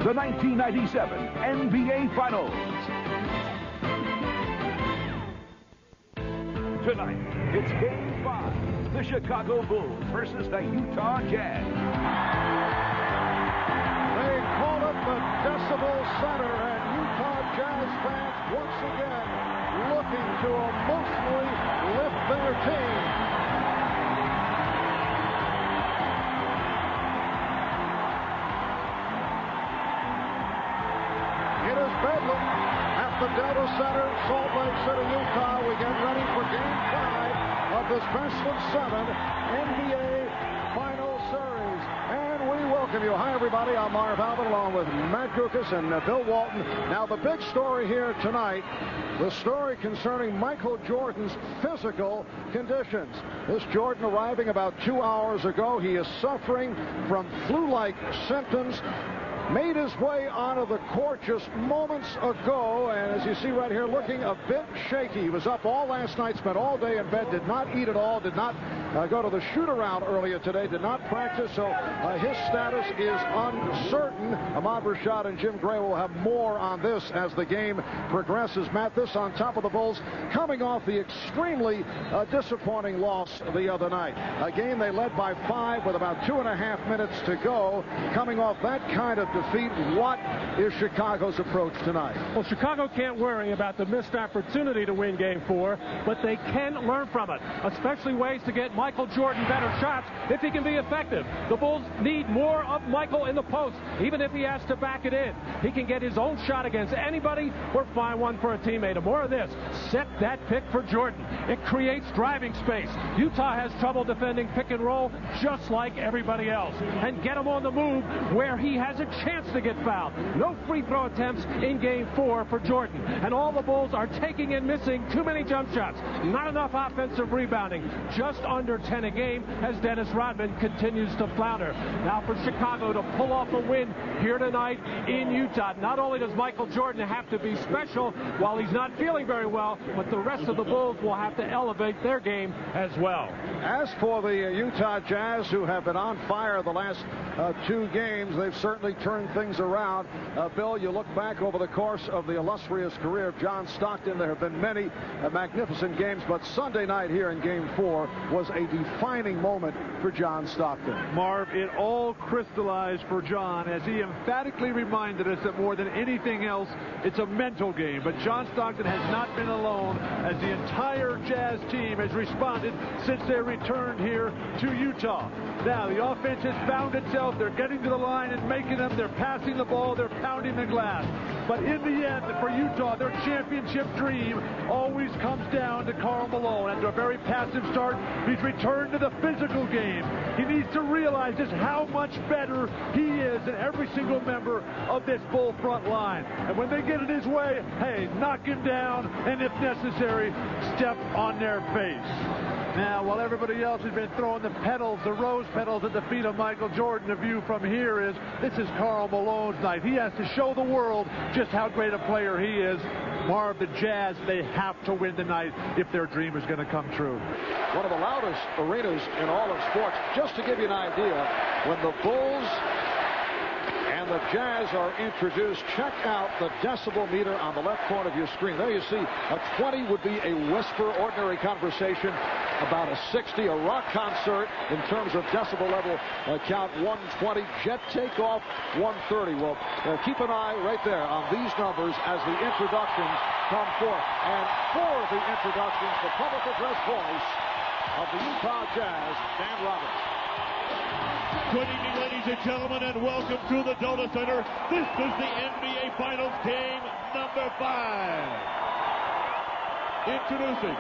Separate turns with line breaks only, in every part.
the 1997 NBA Finals. Tonight, it's Game 5, the Chicago Bulls versus the Utah Jazz.
They call it the Decibel Center, and Utah Jazz fans once again looking to emotionally lift their team. It is bedlam at the Delta Center, Salt Lake City, Utah. We get ready for Game 5 of this best of 7 NBA Final Series. And we welcome you. Hi, everybody. I'm Marv Albert along with Matt Gukas and Bill Walton. Now, the big story here tonight, the story concerning Michael Jordan's physical conditions. This Jordan arriving about 2 hours ago. He is suffering from flu-like symptoms. Made his way onto the court just moments ago, and as you see right here, looking a bit shaky. He was up all last night, spent all day in bed, did not eat at all, did not go to the shoot-around earlier today, did not practice, so his status is uncertain. Ahmad Rashad and Jim Gray will have more on this as the game progresses. Matt, this on top of the Bulls coming off the extremely disappointing loss the other night. A game they led by 5 with about 2.5 minutes to go. Coming off that kind of defeat, what is Chicago's approach tonight?
Well, Chicago can't worry about the missed opportunity to win Game 4, but they can learn from it, especially ways to get Michael Jordan better shots if he can be effective. The Bulls need more of Michael in the post, even if he has to back it in. He can get his own shot against anybody or find one for a teammate. And more of this, set that pick for Jordan. It creates driving space. Utah has trouble defending pick and roll just like everybody else. And get him on the move where he has a chance to get fouled. No free throw attempts in Game 4 for Jordan. And all the Bulls are taking and missing too many jump shots. Not enough offensive rebounding. Just under 10 a game as Dennis Rodman continues to flounder. Now for Chicago to pull off a win here tonight in Utah. Not only does Michael Jordan have to be special while he's not feeling very well, but the rest of the Bulls will have to elevate their game as well.
As for the Utah Jazz, who have been on fire the last 2 games, they've certainly turned things around. Bill, you look back over the course of the illustrious career of John Stockton, there have been many magnificent games, but Sunday night here in Game 4 was a defining moment for John Stockton.
Marv, it all crystallized for John as he emphatically reminded us that more than anything else, it's a mental game. But John Stockton has not been alone as the entire Jazz team has responded since they returned here to Utah. Now, the offense has found itself. They're getting to the line and making them. They're passing the ball. They're pounding the glass. But in the end, for Utah, their championship dream always comes down to Karl Malone. After a very passive start, he's returned to the physical game. He needs to realize just how much better he is than every single member of this Bull front line. And when they get in his way, hey, knock him down, and if necessary, step on their face. Now, while everybody else has been throwing the petals, the rose petals at the feet of Michael Jordan, the view from here is this is Karl Malone's night. He has to show the world just how great a player he is. Marv, the Jazz, they have to win tonight if their dream is going to come true.
One of the loudest arenas in all of sports. Just to give you an idea, when the Bulls and the Jazz are introduced, check out the decibel meter on the left corner of your screen. There you see a 20 would be a whisper, ordinary conversation. About a 60, a rock concert in terms of decibel level count 120, jet takeoff 130. Well, keep an eye right there on these numbers as the introductions come forth. And for the introductions, the public address voice of the Utah Jazz, Dan Roberts.
Good evening, ladies and gentlemen, and welcome to the Delta Center. This is the NBA Finals game number 5. Introducing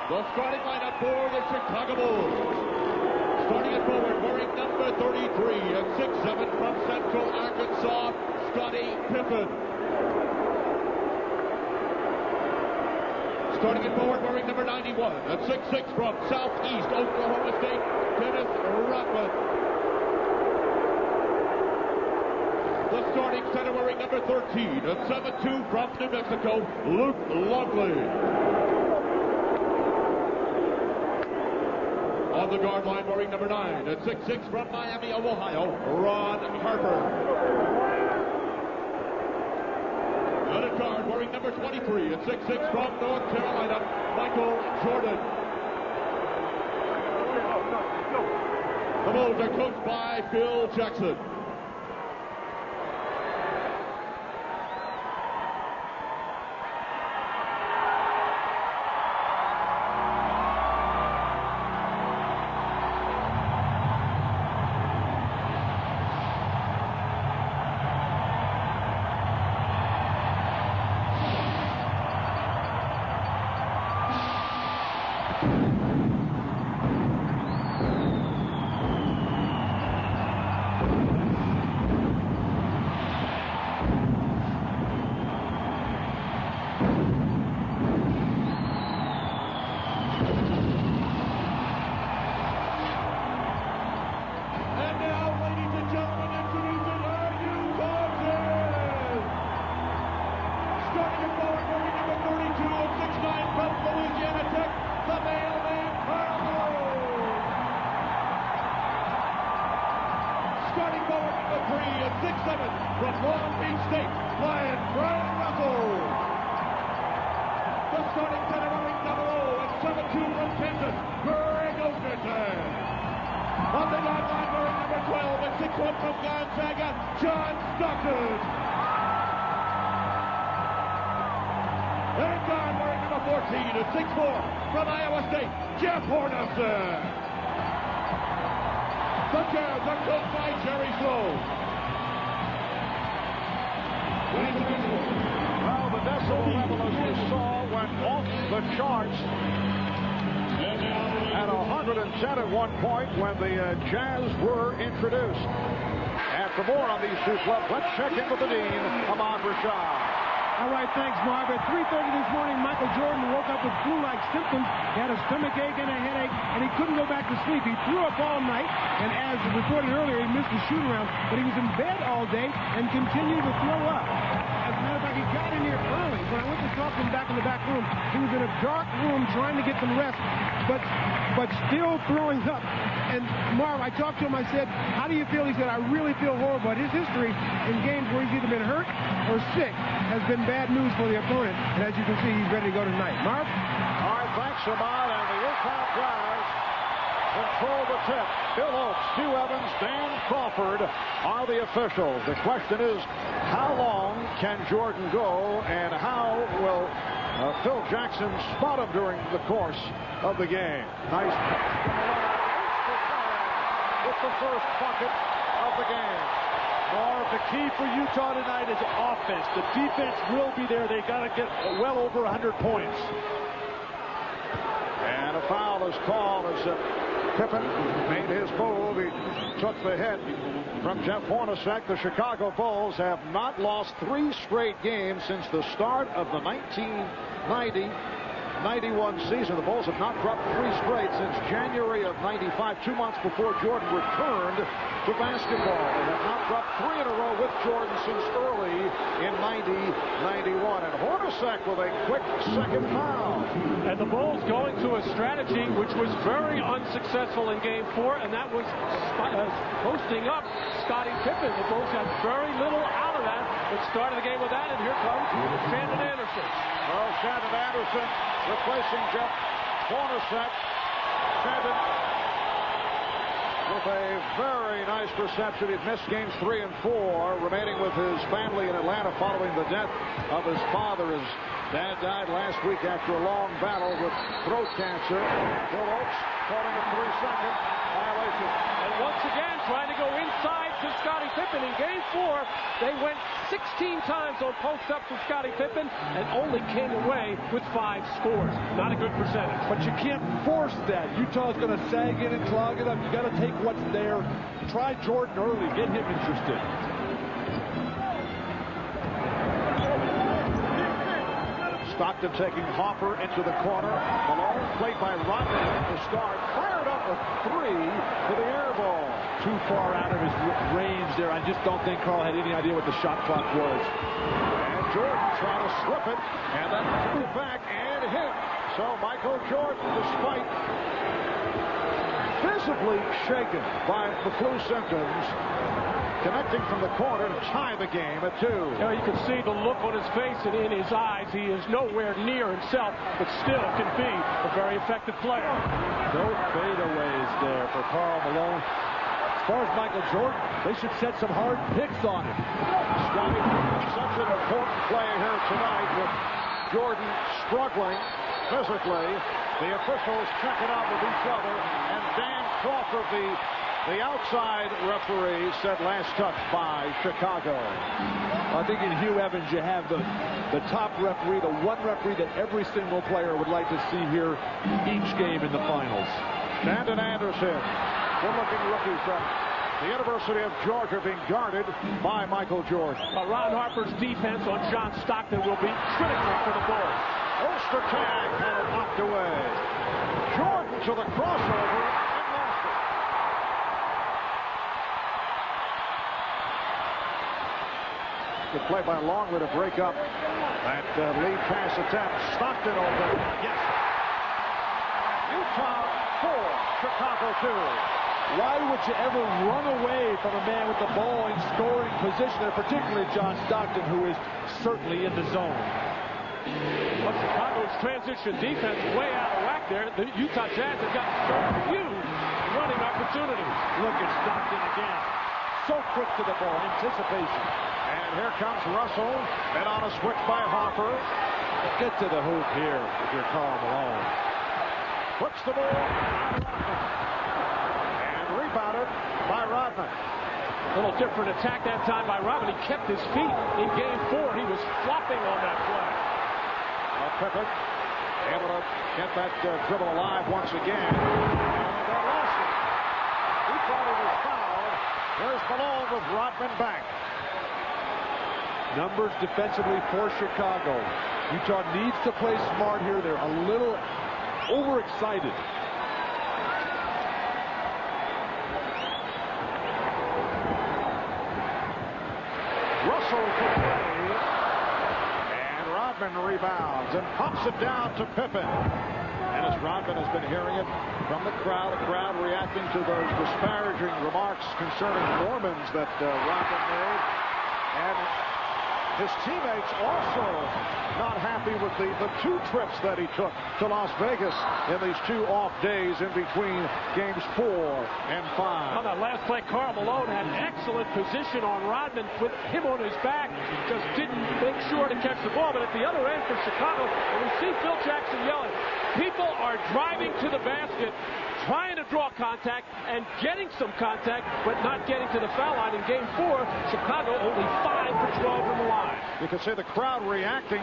the starting lineup for the Chicago Bulls. Starting at forward, wearing number 33 at 6'7" from Central Arkansas, Scottie Pippen. Starting at forward, wearing number 91 at 6'6" from Southeast Oklahoma State, Dennis Rodman. The starting center, wearing number 13 at 7'2" from New Mexico, Luke Longley. On the guard line, wearing number 9 at 6'6" from Miami of Ohio, Ron Harper. And at guard, wearing number 23 at 6'6" from North Carolina, Michael Jordan. The Bulls are coached by Phil Jackson.
Let's check in with the Dean, Ahmad Rashad.
All right, thanks, Marv. At 3:30 this morning, Michael Jordan woke up with flu-like symptoms. He had a stomach ache and a headache, and he couldn't go back to sleep. He threw up all night, and as reported earlier, he missed the shoot-around, but he was in bed all day and continued to throw up. As a matter of fact, he got in here early. When I went to talk to him back in the back room, he was in a dark room trying to get some rest, but still throwing up. And Marv, I talked to him, I said, how do you feel? He said, I really feel horrible. But his history in games where he's either been hurt or sick has been bad news for the opponent. And as you can see, he's ready to go tonight. Marv?
All right, thanks, Ahmad. And the Utah Jazz control the tip. Bill Oakes, Hugh Evans, Dan Crawford are the officials. The question is, how long can Jordan go, and how will Phil Jackson spot him during the course of the game? Nice. With the first bucket of the game.
Marv, the key for Utah tonight is offense. The defense will be there. They got to get well over 100 points.
And a foul is called as Pippen made his move. He took the hit from Jeff Hornacek. The Chicago Bulls have not lost 3 straight games since the start of the 1990-91 season. The Bulls have not dropped 3 straight since January of 95, 2 months before Jordan returned to basketball. They have not dropped 3 in a row with Jordan since early in 90-91. And Hornacek with a quick second foul.
And the Bulls going to a strategy which was very unsuccessful in Game 4, and that was posting up Scottie Pippen. The Bulls got very little out of that, but started the game with that, and here comes Shandon Anderson.
Well, Shandon Anderson replacing Jeff Hornacek. Shandon with a very nice reception. He'd missed games 3 and 4, remaining with his family in Atlanta following the death of his father. His dad died last week after a long battle with throat cancer. Bill Oakes calling a 3-second violation.
And once again, trying to go inside to Scottie Pippen. In Game 4, they went 16 times on post-up to Scottie Pippen and only came away with 5 scores. Not a good percentage.
But you can't force that. Utah's going to sag in and clog it up. You got to take what's there. Try Jordan early. Get him interested.
Stockton taking Hopper into the corner. Malone played by Rodney to start. Fired up a 3 for the air ball.
Too far out of his range there. I just don't think Carl had any idea what the shot clock was.
And Jordan trying to slip it. And then threw back and hit. So Michael Jordan, despite visibly shaken by the flu symptoms, connecting from the corner to tie the game at 2.
You can see the look on his face and in his eyes. He is nowhere near himself, but still can be a very effective player.
No fadeaways there for Karl Malone. As far as Michael Jordan, they should set some hard picks on him.
Scotty, such an important play here tonight with Jordan struggling physically. The officials check it out with each other, and Dan Crawford, the outside referee, said last touch by Chicago.
I think in Hugh Evans you have the top referee, the one referee that every single player would like to see here each game in the finals.
Brandon Anderson, good-looking rookie from the University of Georgia, being guarded by Michael Jordan.
Ron Harper's defense on John Stockton will be critical for the Bulls.
Ostertag had it knocked away. Jordan to the crossover and lost it. Good play by Longley to break up that lead pass attempt. Stockton open. Yes. Utah 4, Chicago 2.
Why would you ever run away from a man with the ball in scoring position, and particularly John Stockton, who is certainly in the zone?
But Chicago's transition defense way out of whack there. The Utah Jazz have got so few running opportunities.
Look at Stockton again. So quick to the ball, anticipation.
And here comes Russell, and on a switch by Harper.
Get to the hoop here if you're Karl Malone.
Puts the ball on Rodman. And rebounded by Rodman.
A little different attack that time by Rodman. He kept his feet in game 4. He was flopping on that play.
Pippen able to get that dribble alive once again. And they lost it. He thought he was fouled. Here's Malone with Rodman back.
Numbers defensively for Chicago. Utah needs to play smart here. They're a little overexcited.
Russell to play. And rebounds and pumps it down to Pippen. And as Rodman has been hearing it from the crowd reacting to those disparaging remarks concerning Mormons that Rodman made. And his teammates also not happy with the 2 trips that he took to Las Vegas in these 2 off days in between games 4 and 5.
On that last play, Karl Malone had excellent position on Rodman with him on his back. Just didn't make sure to catch the ball. But at the other end for Chicago, and we see Phil Jackson yelling, people are driving to the basket, trying to draw contact and getting some contact, but not getting to the foul line in game 4. Chicago only 5 for 12 from the line.
You can see the crowd reacting.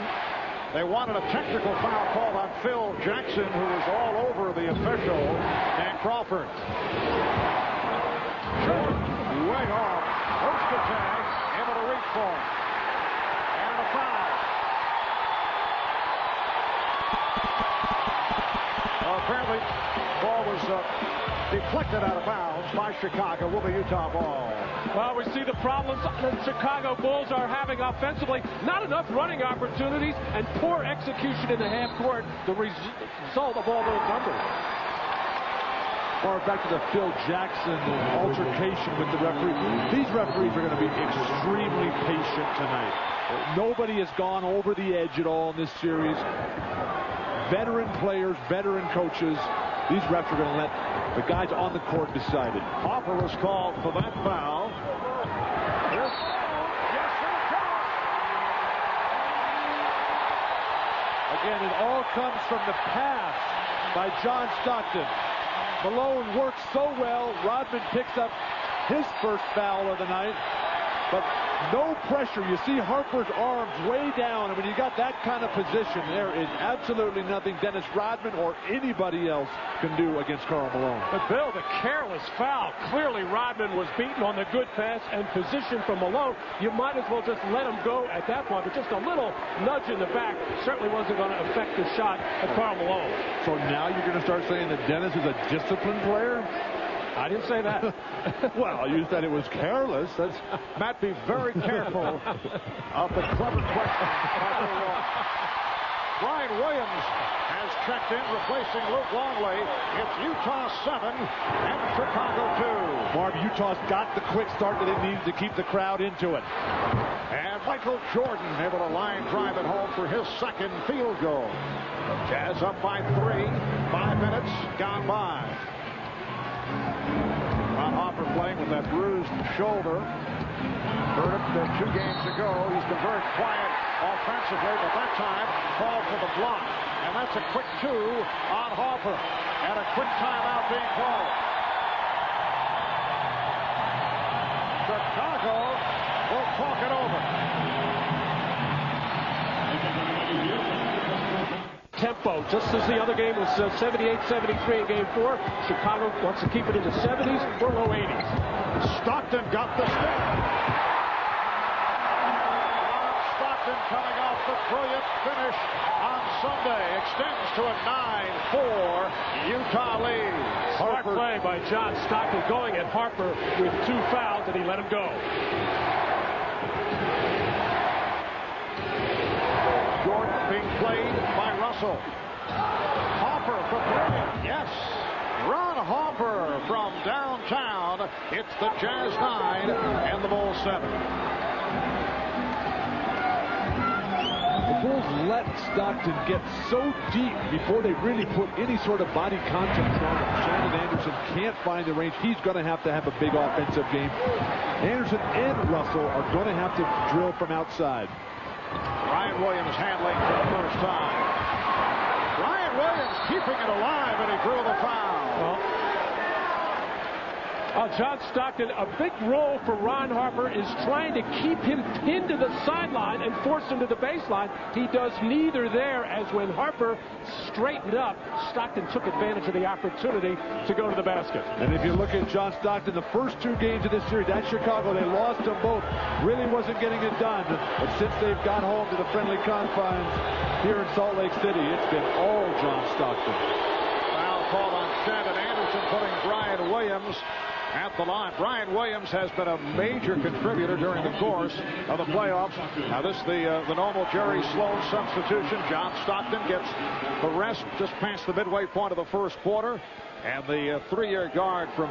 They wanted a technical foul called on Phil Jackson, who was all over the official, and Crawford. Way off. Ostertag able to reach for him. And a foul. Apparently, ball was deflected out of bounds by Chicago. Will be Utah ball.
Well, we see the problems the Chicago Bulls are having offensively. Not enough running opportunities and poor execution in the half court. The result of all those numbers.
Or back to the Phil Jackson altercation with the referee. These referees are going to be extremely patient tonight. Nobody has gone over the edge at all in this series. Veteran players, veteran coaches. These refs are going to let the guys on the court decide it.
Harper was called for that foul.
Again, it all comes from the pass by John Stockton. Malone works so well. Rodman picks up his first foul of the night. But no pressure. You see Harper's arms way down, and when you got that kind of position, there is absolutely nothing Dennis Rodman or anybody else can do against Karl Malone.
But Bill, the careless foul. Clearly Rodman was beaten on the good pass and position from Malone. You might as well just let him go at that point, but just a little nudge in the back certainly wasn't going to affect the shot at Karl Malone.
So now you're going to start saying that Dennis is a disciplined player?
I didn't say that.
Well, you said it was careless. That's
Matt, be very careful of the clever question. Brian Williams has checked in, replacing Luke Longley. It's Utah 7 and Chicago 2.
Marv, Utah's got the quick start that it needed to keep the crowd into it.
And Michael Jordan able to line drive it home for his second field goal. Jazz up by 3. 5 minutes gone by. Ron Hopper playing with that bruised shoulder. Heard it 2 games ago. He's been very quiet offensively, but that time called for the block. And that's a quick 2 on Hopper. And a quick timeout being called. Chicago will talk it over.
Tempo, just as the other game was 78-73 in Game 4. Chicago wants to keep it in the 70s or low 80s.
Stockton got the stick. Stockton coming off the brilliant finish on Sunday. Extends to a 9-4 Utah lead.
Smart play by John Stockton going at Harper with 2 fouls, and he let him go.
Jordan being played by Russell. Hopper for 3. Yes. Ron Hopper from downtown. It's the Jazz 9 and the Bulls 7.
The Bulls let Stockton get so deep before they really put any sort of body contact on him. Shannon Anderson can't find the range. He's going to have a big offensive game. Anderson and Russell are going to have to drill from outside.
Ryan Williams handling for the first time. Ryan Williams keeping it alive, and he drew the foul.
John Stockton, a big role for Ron Harper is trying to keep him pinned to the sideline and force him to the baseline. He does neither there, as when Harper straightened up, Stockton took advantage of the opportunity to go to the basket.
And if you look at John Stockton, the first 2 games of this series at Chicago, they lost them both. Really wasn't getting it done. But since they've got home to the friendly confines here in Salt Lake City, it's been all John Stockton.
Foul called on Shannon Anderson, putting Brian Williams at the line. Brian Williams has been a major contributor during the course of the playoffs. Now this is the normal Jerry Sloan substitution. John Stockton gets the rest just past the midway point of the first quarter. And the 3-year guard from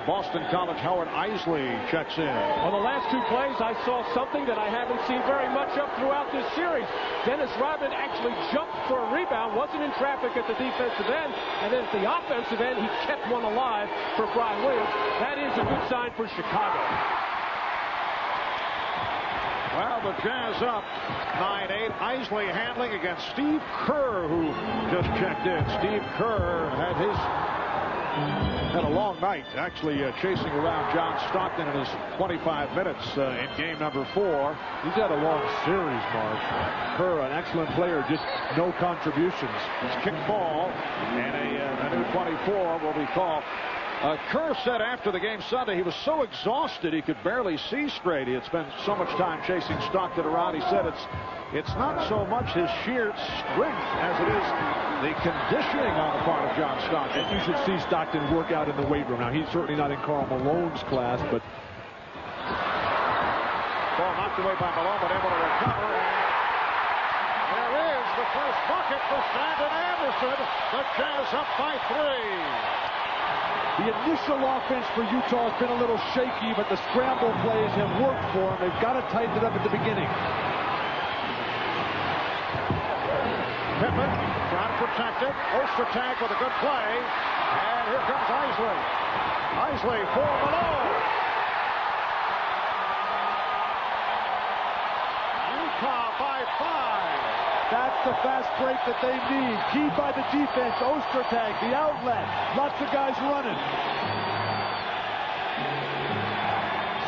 Boston College, Howard Isley, checks in.
On the last 2 plays, I saw something that I haven't seen very much of throughout this series. Dennis Rodman actually jumped for a rebound, wasn't in traffic at the defensive end, and then at the offensive end, he kept one alive for Brian Williams. That is a good sign for Chicago.
Well, the Jazz up 9-8. Isley handling against Steve Kerr, who just checked in. Steve Kerr had a long night, actually chasing around John Stockton in his 25 minutes in game number 4.
He's had a long series, Mark. Kerr, an excellent player, just no contributions.
It's kick ball, and a new 24 will be called. Kerr said after the game Sunday he was so exhausted he could barely see straight. He had spent so much time chasing Stockton around. He said it's not so much his sheer strength as it is the conditioning on the part of John Stockton.
And you should see Stockton work out in the weight room. Now, he's certainly not in Karl Malone's class, but...
Ball knocked away by Malone, but able to recover. And there is the first bucket for Shannon Anderson. The Jazz up by 3.
The initial offense for Utah has been a little shaky, but the scramble plays have worked for them. They've got to tighten it up at the beginning.
Pittman trying to protect it. Ostertag with a good play. And here comes Isley. Isley for Malone. Utah by 5.
That's the fast break that they need. Keyed by the defense. Ostertag, the outlet. Lots of guys running.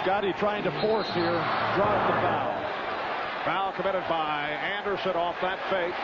Scotty trying to force here. Draws the foul.
Foul committed by Anderson off that fake.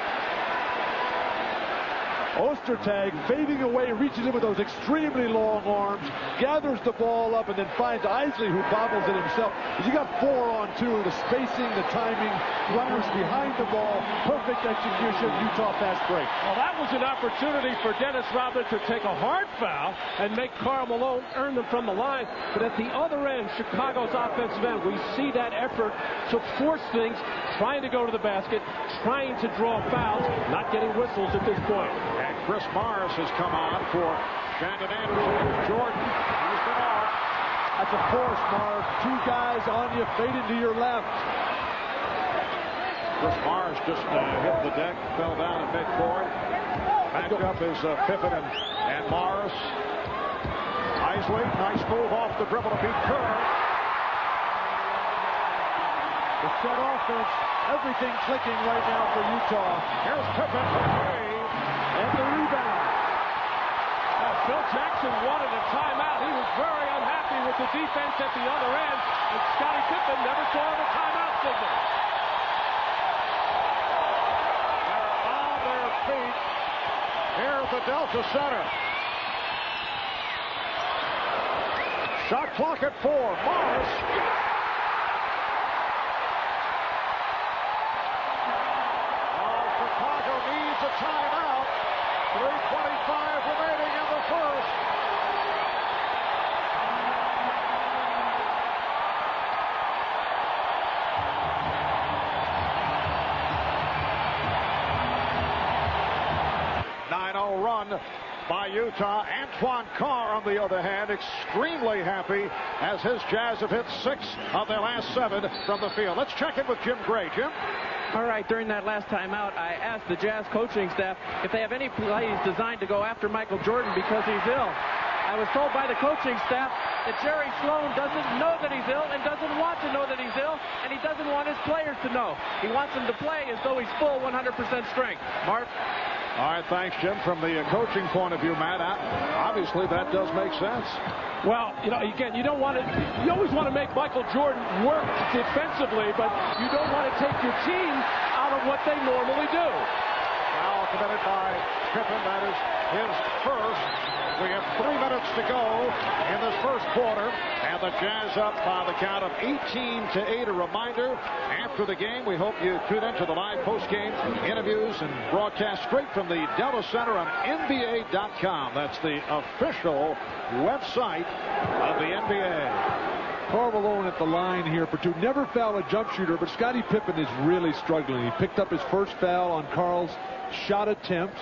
Ostertag fading away, reaches in with those extremely long arms, gathers the ball up, and then finds Isley, who bobbles it himself. You got 4-on-2, the spacing, the timing, runners behind the ball, perfect execution, Utah fast break.
Well, that was an opportunity for Dennis Rodman to take a hard foul and make Karl Malone earn them from the line. But at the other end, Chicago's offensive end, we see that effort to force things, trying to go to the basket, trying to draw fouls, not getting whistles at this point.
And Chris Morris has come on for Shandon Anderson. Jordan, he's been off.
That's a force, Marv. Two guys on you, fading to your left.
Chris Morris just hit the deck, fell down at midcourt. Back up is Pippen and Morris. Isley, nice move off the dribble to beat Kerr.
The set offense, everything clicking right now for Utah.
Here's Pippen for three.
And the rebound.
Phil Jackson wanted a timeout. He was very unhappy with the defense at the other end, and Scottie Pippen never saw the timeout signal.
They're on their feet here at the Delta Center. Shot clock at 4. Morris. Chicago needs a timeout. 3:25 remaining in the first. Run by Utah. Antoine Carr, on the other hand, extremely happy as his Jazz have hit 6 of their last 7 from the field. Let's check in with Jim Gray. Jim?
All right, during that last timeout, I asked the Jazz coaching staff if they have any plays designed to go after Michael Jordan because he's ill. I was told by the coaching staff that Jerry Sloan doesn't know that he's ill and doesn't want to know that he's ill, and he doesn't want his players to know. He wants them to play as though he's full 100% strength. Mark?
All right, thanks, Jim. From the coaching point of view, Matt, obviously that does make sense.
Well, again, you don't want to. You always want to make Michael Jordan work defensively, but you don't want to take your team out of what they normally do.
Foul committed by Pippen. That is his first. We have 3 minutes to go in this first quarter, and the Jazz up by the count of 18-8. A reminder, after the game, we hope you tune into the live post-game interviews and broadcast straight from the Delta Center on NBA.com. That's the official website of the NBA.
Karl Malone at the line here for 2. Never foul a jump shooter, but Scottie Pippen is really struggling. He picked up his first foul on Karl's shot attempt.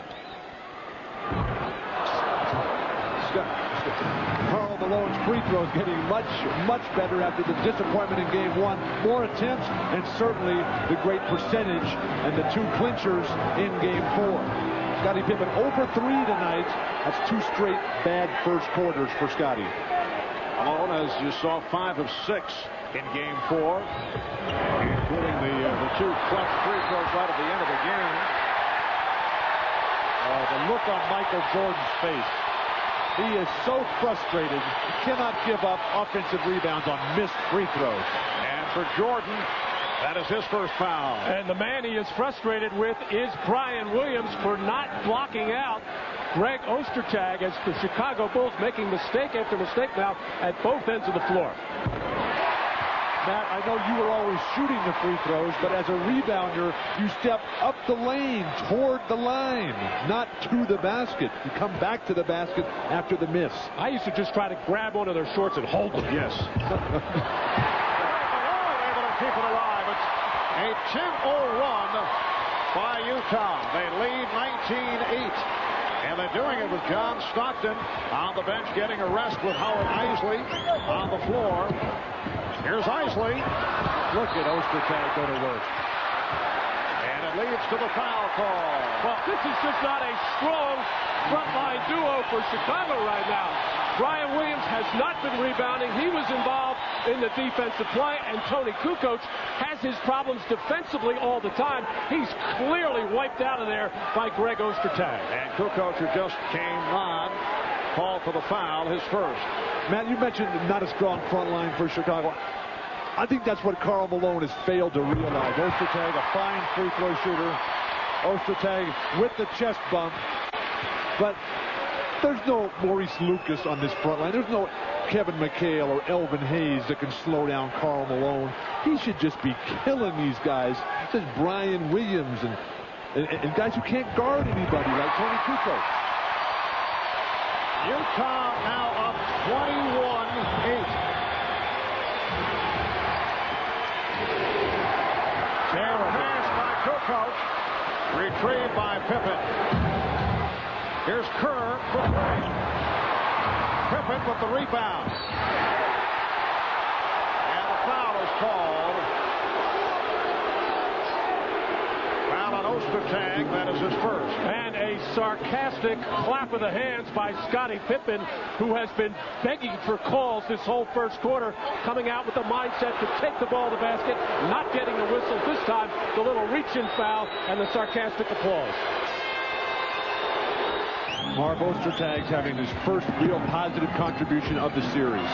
Karl Malone's free throws getting much better after the disappointment in game 1. More attempts, and certainly the great percentage and the 2 clinchers in game 4. Scottie Pippen over 3 tonight. That's 2 straight bad first quarters for Scottie.
Malone, as you saw, 5 of 6 in game 4, including the 2 clutch free throws right at the end of the game.
The look on Michael Jordan's face. He is so frustrated. He cannot give up offensive rebounds on missed free throws.
And for Jordan, that is his first foul.
And the man he is frustrated with is Brian Williams for not blocking out Greg Ostertag, as the Chicago Bulls making mistake after mistake now at both ends of the floor.
Matt, I know you were always shooting the free throws, but as a rebounder, you step up the lane, toward the line, not to the basket. You come back to the basket after the miss.
I used to just try to grab onto their shorts and hold them.
Yes. Able to keep it alive. It's a 10-0 run by Utah. They lead 19-8. And they're doing it with John Stockton on the bench, getting a rest with Howard Isley on the floor. Here's Isley.
Look at Ostertag go to work.
And it leads to the foul call.
Well, this is just not a strong frontline duo for Chicago right now. Brian Williams has not been rebounding. He was involved in the defensive play, and Tony Kukoc has his problems defensively all the time. He's clearly wiped out of there by Greg Ostertag.
And Kukoc, who just came on, called for the foul, his first.
Matt, you mentioned not a strong front line for Chicago. I think that's what Karl Malone has failed to realize. Ostertag, a fine free throw shooter. Ostertag with the chest bump. But there's no Maurice Lucas on this front line. There's no Kevin McHale or Elvin Hayes that can slow down Karl Malone. He should just be killing these guys. This is Brian Williams and guys who can't guard anybody like Tony Kukoc.
Utah now up 21-8. Pass by Kukoc. Retrieved by Pippen. Here's Kerr for three. Pippen with the rebound. And the foul is called. Foul on Ostertag. That is his first.
And a sarcastic clap of the hands by Scottie Pippen, who has been begging for calls this whole first quarter, coming out with the mindset to take the ball to the basket, not getting the whistle. This time, the little reach-in foul and the sarcastic applause.
Marv Ostertag's having his first real positive contribution of the series.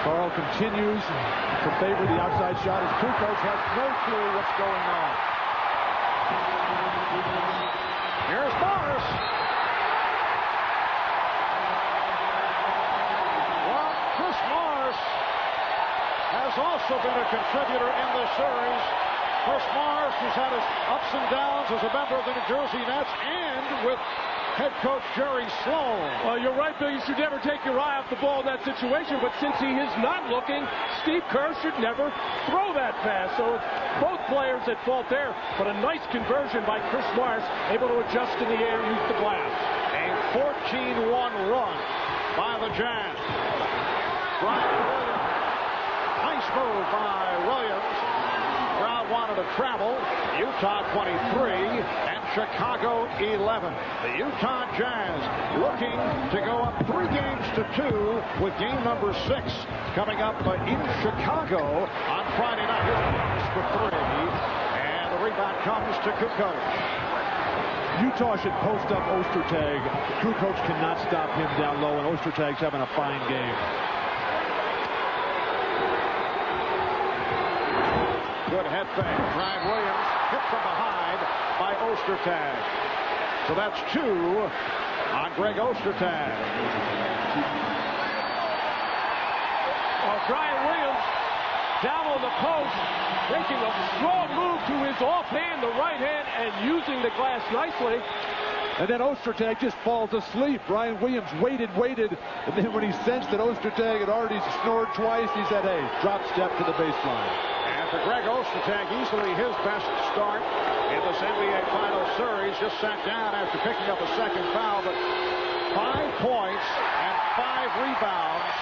Karl continues to favor the outside shot as Kukoc has no clue what's going on.
Here's Morris. Well, Chris Morris has also been a contributor in this series. Chris Morris has had his ups and downs as a member of the New Jersey Nets and with head coach Jerry Sloan.
Well, you're right, Bill. You should never take your eye off the ball in that situation. But since he is not looking, Steve Kerr should never throw that pass. So it's both players at fault there. But a nice conversion by Chris Morris, able to adjust in the air and use the glass.
A 14-1 run by the Jazz. Brian Williams. Nice move by Williams. Crowd wanted to travel. Utah 23 and Chicago 11. The Utah Jazz looking to go up 3 games to 2 with game number 6 coming up in Chicago on Friday night. Here's for 3, and the rebound comes to Kukoc.
Utah should post up Ostertag. Kukoc cannot stop him down low, and Ostertag's having a fine game.
Good head fake. Brian Williams hit from behind by Ostertag. So that's 2 on Greg Ostertag.
Brian Williams down on the post, making a strong move to his offhand, the right hand, and using the glass nicely.
And then Ostertag just falls asleep. Brian Williams waited, and then when he sensed that Ostertag had already snored twice, he said, hey, drop step to the baseline.
And for Greg Ostertag, easily his best start in this NBA Finals series. Just sat down after picking up a second foul, but 5 points and 5 rebounds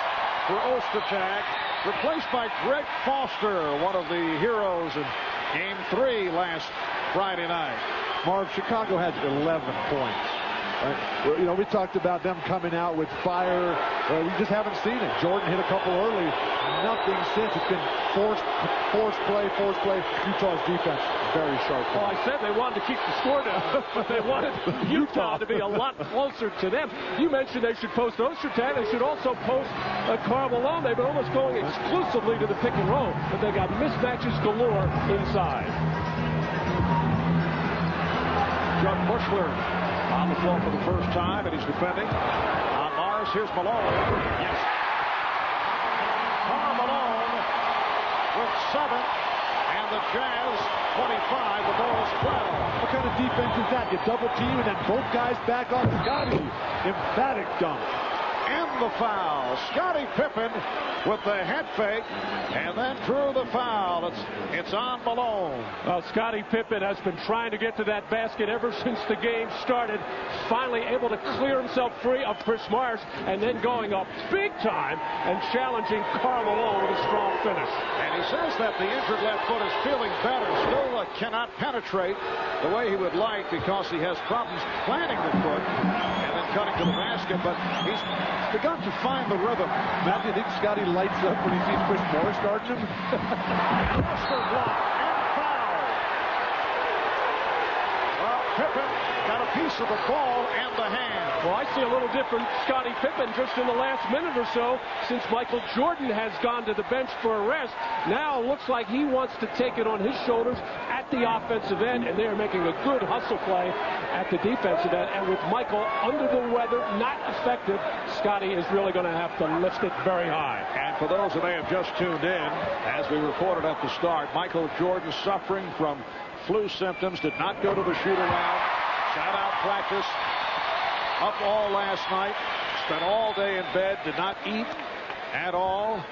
for Ostertag, replaced by Greg Foster, one of the heroes in Game 3 last Friday night.
Marv, Chicago has 11 points. You know, we talked about them coming out with fire. We just haven't seen it. Jordan hit a couple early. Nothing since. It's been forced play. Utah's defense, very sharp.
Well, I said they wanted to keep the score down, but they wanted Utah to be a lot closer to them. You mentioned they should post Ostertag. They should also post Karl Malone. They've been almost going exclusively to the pick and roll, but they got mismatches galore inside.
Chuck Bushler on the floor for the first time, and he's defending on Morris. Here's Malone. Yes. Karl Malone with 7, and the Jazz 25. The ball is 12.
What kind of defense is that? You double team and then both guys back on Scottie. Emphatic dunk.
And the foul. Scottie Pippen with the head fake and then drew the foul. It's on Malone.
Well, Scottie Pippen has been trying to get to that basket ever since the game started. Finally able to clear himself free of Chris Morris and then going up big time and challenging Karl Malone with a strong finish.
And he says that the injured left foot is feeling better. Still cannot penetrate the way he would like because he has problems planting the foot and then cutting to the basket. But he's begun to find the rhythm.
Matt, do you think Scottie lights up when he sees Chris Morris starting him?
Buster block and foul. Well, Pippen got a piece of the ball and the hand.
Well, I see a little different Scottie Pippen just in the last minute or so since Michael Jordan has gone to the bench for a rest. Now it looks like he wants to take it on his shoulders at the offensive end, and they're making a good hustle play at the defensive end. And with Michael under the weather, not effective, Scottie is really going to have to lift it very high.
And for those who may have just tuned in, as we reported at the start, Michael Jordan suffering from flu symptoms, did not go to the shoot-around, sat out practice, up all last night, spent all day in bed, did not eat at all.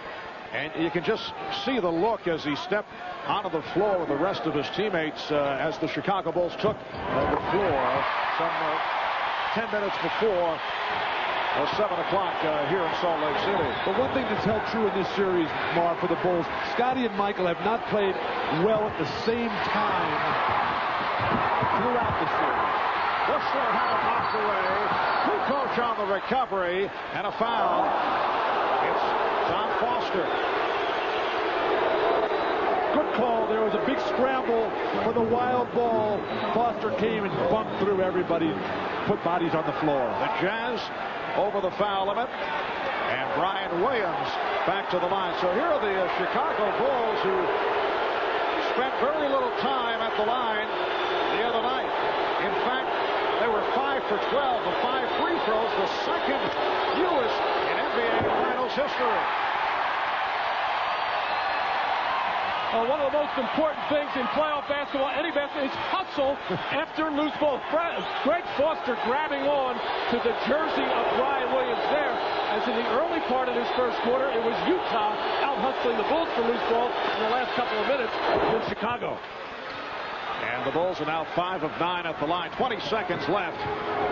And you can just see the look as he stepped onto the floor with the rest of his teammates as the Chicago Bulls took the floor some 10 minutes before 7 o'clock here in Salt Lake City.
But one thing that's held true in this series, Marv, for the Bulls, Scottie and Michael have not played well at the same time throughout the series.
Bushler had it knocked away. Kukoc on the recovery and a foul. It's John Foster.
Good call. There was a big scramble for the wild ball. Foster came and bumped through everybody, put bodies on the floor.
The Jazz over the foul limit, and Brian Williams back to the line. So here are the Chicago Bulls, who spent very little time at the line the other night. In fact, they were 5 for 12, the 5 free throws, the second fewest in NBA Finals history.
One of the most important things in playoff basketball, any basketball, is hustle after loose ball. Greg Foster grabbing on to the jersey of Brian Williams there, as in the early part of this first quarter, it was Utah out hustling the Bulls for loose ball in the last couple of minutes in Chicago.
And the Bulls are now 5 of 9 at the line. 20 seconds left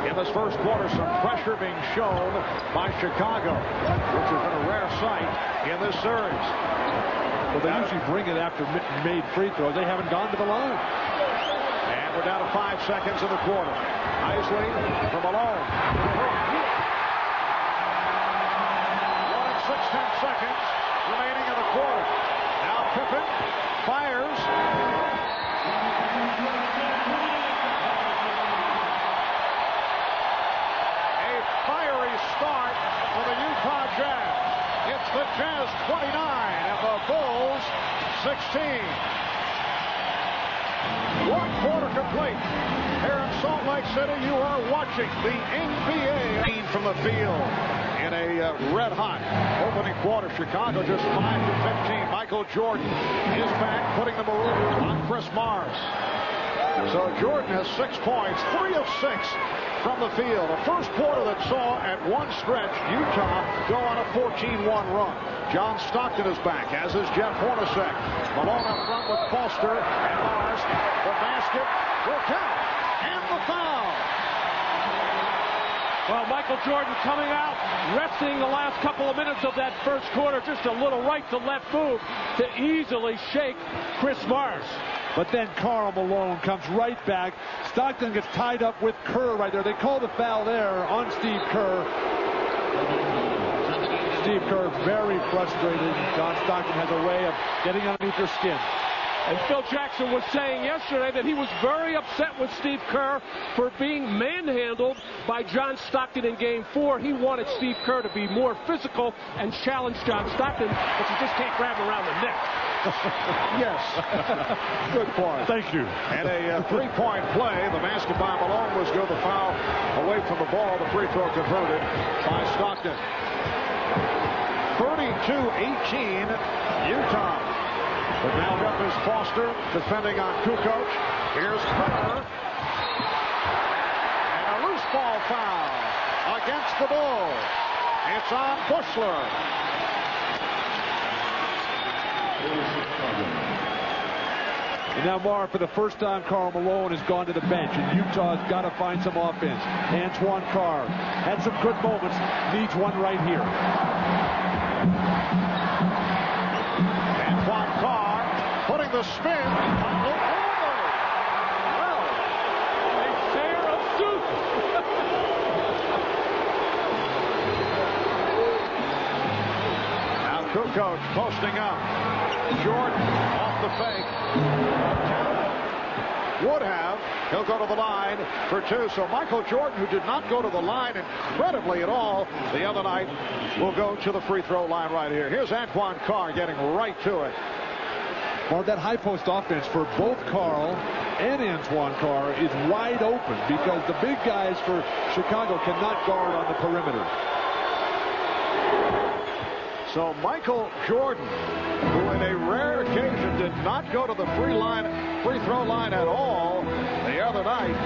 in this first quarter. Some pressure being shown by Chicago, which has been a rare sight in this series.
Well, they usually bring it after made free throws. They haven't gone to the line.
And we're down to 5 seconds in the quarter. Isley from Malone. 1 and 6/10 seconds remaining in the quarter. Now Pippen fires. A fiery start for the Utah Jazz. It's the Jazz 29 and the Bulls 16. 1 quarter complete. Here in Salt Lake City, you are watching the NBA from the field in a red-hot opening quarter. Chicago just 5 to 15. Michael Jordan is back, putting the maroons on Chris Mars. So Jordan has 6 points, 3 of 6 from the field. A first quarter that saw at one stretch Utah go on a 14-1 run. John Stockton is back, as is Jeff Hornacek. Malone up front with Foster and Mars. The basket will count. And the foul.
Well, Michael Jordan coming out, resting the last couple of minutes of that first quarter. Just a little right to left move to easily shake Chris Mars.
But then Karl Malone comes right back. Stockton gets tied up with Kerr right there. They call the foul there on Steve Kerr. Steve Kerr very frustrated. John Stockton has a way of getting underneath their skin.
And Phil Jackson was saying yesterday that he was very upset with Steve Kerr for being manhandled by John Stockton in Game 4. He wanted Steve Kerr to be more physical and challenge John Stockton, but you just can't grab him around the neck.
Yes. Good point.
Thank you.
And a three-point play. The basket by Malone was good. The foul away from the ball. The free throw converted by Stockton. 32-18, Utah. But now up is Foster defending on Kukoc. Here's Kerr. And a loose ball foul against the Bulls. It's on Bushler.
And now, Marv, for the first time, Karl Malone has gone to the bench, and Utah's got to find some offense. Antoine Carr had some good moments, needs one right here.
Antoine Carr putting the spin on the forward. Well,
a pair of suits.
Now Kukoc posting up. Jordan off the fake. would have. He'll go to the line for 2. So Michael Jordan, who did not go to the line incredibly at all the other night, will go to the free throw line right here. Here's Antoine Carr getting right to it.
Well, that high post offense for both Carl and Antoine Carr is wide open because the big guys for Chicago cannot guard on the perimeter.
So Michael Jordan, who in a rare occasion did not go to the free throw line at all the other night,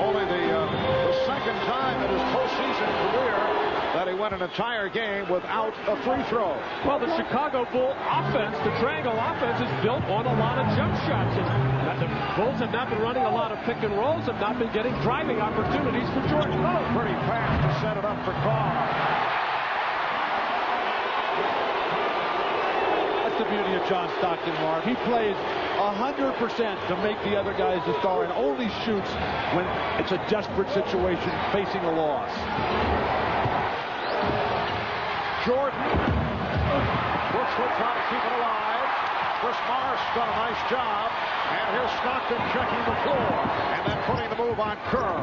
only the second time in his postseason career that he went an entire game without a free throw.
Well, the Chicago Bull offense, the triangle offense, is built on a lot of jump shots. And the Bulls have not been running a lot of pick and rolls, have not been getting driving opportunities for Jordan.
Oh, pretty fast to set it up for Carr.
That's the beauty of John Stockton, Mark. He plays 100% to make the other guys a star and only shoots when it's a desperate situation facing a loss.
Jordan. Brooks will try to keep it alive. Chris Morris done a nice job. And here's Stockton checking the floor. And then putting the move on Kerr.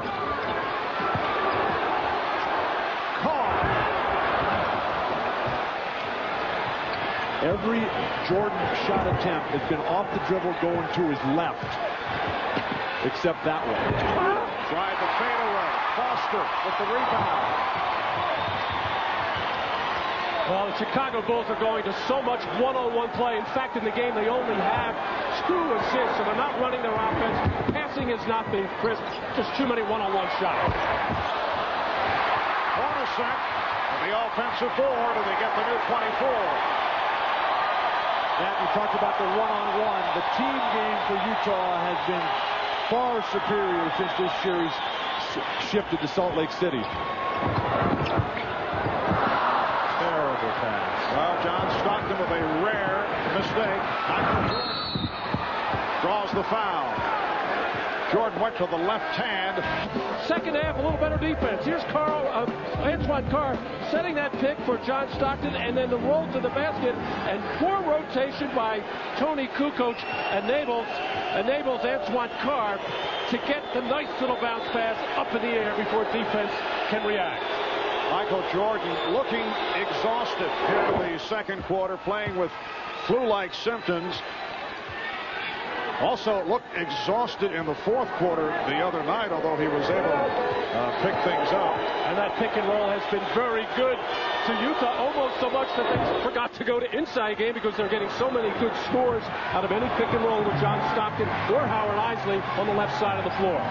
Carr.
Every Jordan shot attempt has been off the dribble going to his left. Except that one.
Tried to fade away. Foster with the rebound.
Well, the Chicago Bulls are going to so much one-on-one play. In fact, in the game, they only have 2 assists, so they're not running their offense. Passing has not been crisp. Just too many one-on-one shots.
Hornacek on the offensive board, and they get the new 24.
Matt, you talked about the one-on-one. The team game for Utah has been far superior since this series shifted to Salt Lake City. Pass.
Well, John Stockton with a rare mistake. Michael Jordan draws the foul. Jordan went to the left hand.
Second half, a little better defense. Here's Antoine Carr setting that pick for John Stockton, and then the roll to the basket, and poor rotation by Tony Kukoc enables Antoine Carr to get the nice little bounce pass up in the air before defense can react.
Michael Jordan looking exhausted here in the second quarter, playing with flu-like symptoms. Also looked exhausted in the fourth quarter the other night, although he was able to pick things up.
And that pick and roll has been very good to Utah, almost so much that they forgot to go to inside game because they're getting so many good scores out of any pick and roll with John Stockton or Howard Isley on the left side of the floor.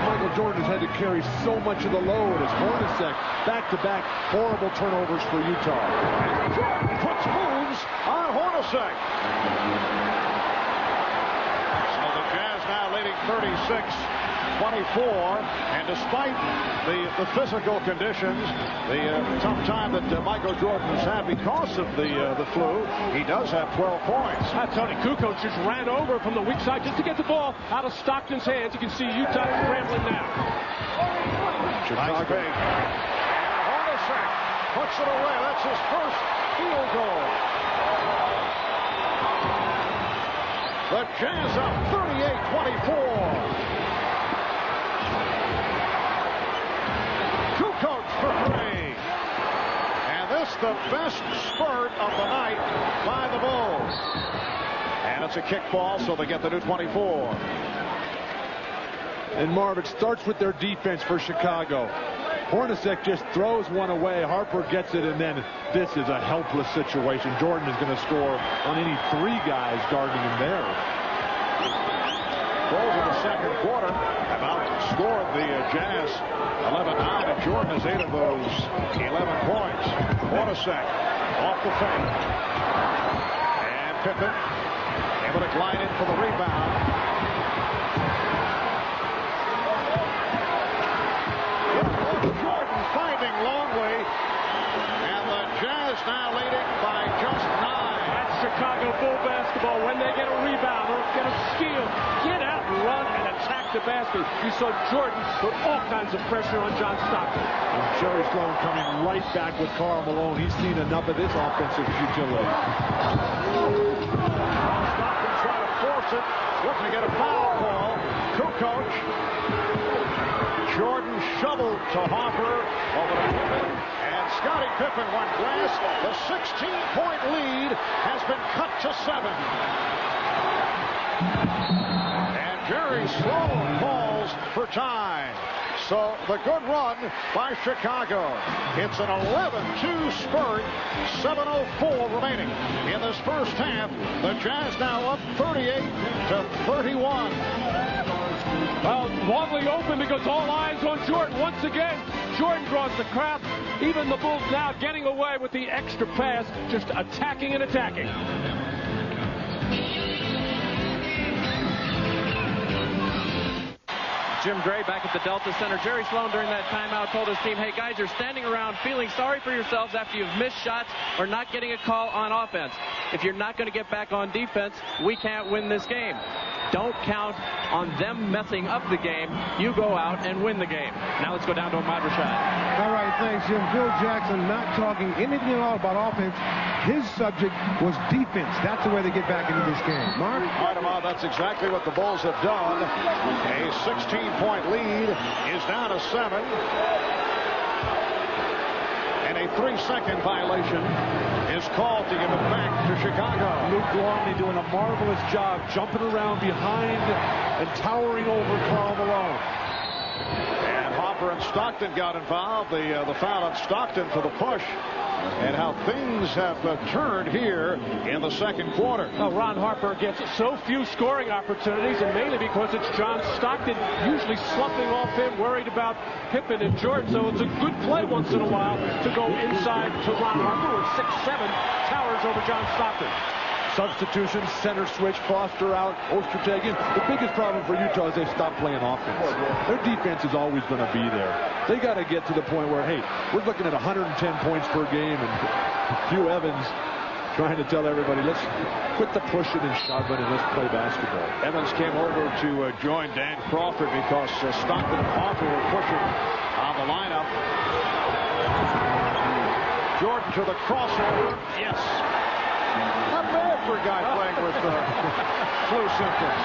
Michael Jordan has had to carry so much of the load as Hornacek back-to-back horrible turnovers for Utah.
And Jordan puts moves on Hornacek. So the Jazz now leading 36-24, and despite the physical conditions, the tough time that Michael Jordan has had because of the flu, he does have 12 points.
Tony Kukoc just ran over from the weak side just to get the ball out of Stockton's hands. You can see Utah scrambling now.
Chicago. Nice big. And Hornacek puts it away. That's his first field goal. The Jazz up 38-24. Kukoc for 3. And this the best spurt of the night by the Bulls. And it's a kick ball, so they get the new 24.
And Marv, it starts with their defense for Chicago. Hornacek just throws one away. Harper gets it, and then this is a helpless situation. Jordan is going to score on any 3 guys guarding him there.
Bulls in the second quarter have outscored the Jazz 11-9, and Jordan has 8 of those 11 points. Hornacek off the fake. And Pippen able to glide in for the rebound. Jordan finding Longley, and the Jazz now leading by just 9.
That's Chicago Bull basketball. When they get a rebound or get a steal, get out and run and attack the basket. You saw Jordan put all kinds of pressure on John Stockton.
And Jerry Sloan coming right back with Karl Malone. He's seen enough of this offensive futility.
Stockton trying to force stops it. Looking to get a foul call. Kukoc. Jordan shoveled to Harper. Over to Pippen. And Scottie Pippen went glass. The 16-point lead has been cut to 7. And Jerry Sloan calls for time. So the good run by Chicago. It's an 11-2 spurt. 7:04 remaining in this first half. The Jazz now up 38-31.
Well, Longley open because all eyes on Jordan once again. Jordan draws the crowd. Even the Bulls now getting away with the extra pass, just attacking and attacking.
Jim Gray back at the Delta Center. Jerry Sloan during that timeout told his team, hey guys, you're standing around feeling sorry for yourselves after you've missed shots or not getting a call on offense. If you're not going to get back on defense, we can't win this game. Don't count on them messing up the game. You go out and win the game. Now let's go down to Ahmad Rashad.
All right, thanks, Jim. Phil Jackson not talking anything at all about offense. His subject was defense. That's the way they get back into this game. Mark?
All right, Ahmad, that's exactly what the Bulls have done. A 16-point lead is down to 7. And a 3-second violation is called to give it back to Chicago.
Luke Longley doing a marvelous job jumping around behind and towering over Karl Malone.
And Hopper and Stockton got involved. The foul on Stockton for the push. And how things have turned here in the second quarter.
Well, Ron Harper gets so few scoring opportunities, and mainly because it's John Stockton usually sloughing off him, worried about Pippen and Jordan. So it's a good play once in a while to go inside to Ron Harper, with 6'7", towers over John Stockton.
Substitution, center switch, Foster out, Ostertag in. The biggest problem for Utah is they stopped playing offense. Their defense is always going to be there. They got to get to the point where, hey, we're looking at 110 points per game, and Hugh Evans trying to tell everybody, let's quit the pushing and shoving and let's play basketball.
Evans came over to join Dan Crawford because Stockton and Harper were pushing on the lineup. Jordan to the crossover. Yes. Not bad for a guy playing with flu symptoms.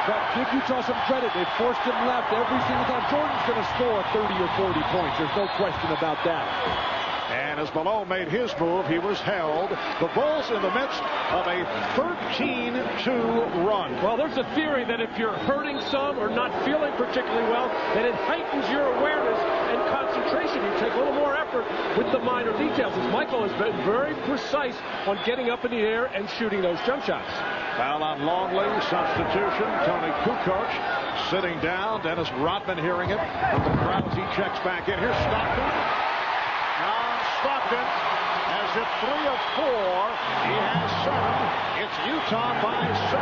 But give Utah some credit. They forced him left every single time. Jordan's going to score 30 or 40 points. There's no question about that.
And as Malone made his move, he was held. The Bulls in the midst of a 13-2 run.
Well, there's a theory that if you're hurting some or not feeling particularly well, that it heightens your awareness and concentration. You take a little more effort with the minor details, as Michael has been very precise on getting up in the air and shooting those jump shots.
Foul on Longley, substitution. Tony Kukoc sitting down. Dennis Rodman hearing it from the crowd as he checks back in. Here's Stockton. Stockton has hit 3 of 4. He has 7. It's Utah by 7.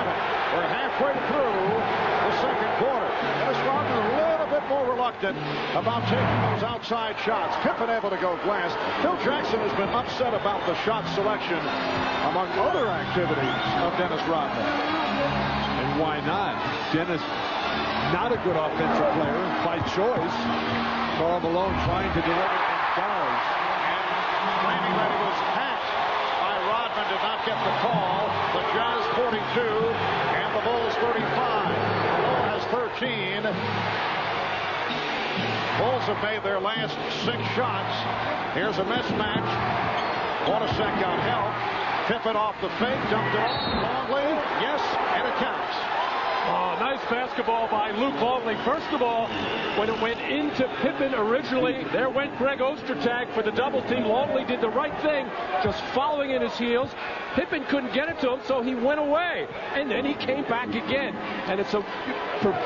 We're halfway through the second quarter. Dennis Rodman a little bit more reluctant about taking those outside shots. Pippen able to go glass. Phil Jackson has been upset about the shot selection among other activities of Dennis Rodman.
And why not? Dennis, not a good offensive player by choice. Karl Malone trying to deliver and fouls.
Claiming that he was hacked by Rodman, did not get the call. The Jazz 42 and the Bulls 35. Malone has 13. Bulls have made their last 6 shots. Here's a mismatch. Hornacek got help. Pippen off the fake, dumped it off Longley. Yes, and it counts.
Oh, nice basketball by Luke Longley. First of all, when it went into Pippen originally, there went Greg Ostertag for the double team. Longley did the right thing, just following in his heels. Pippen couldn't get it to him, so he went away. And then he came back again. And it's for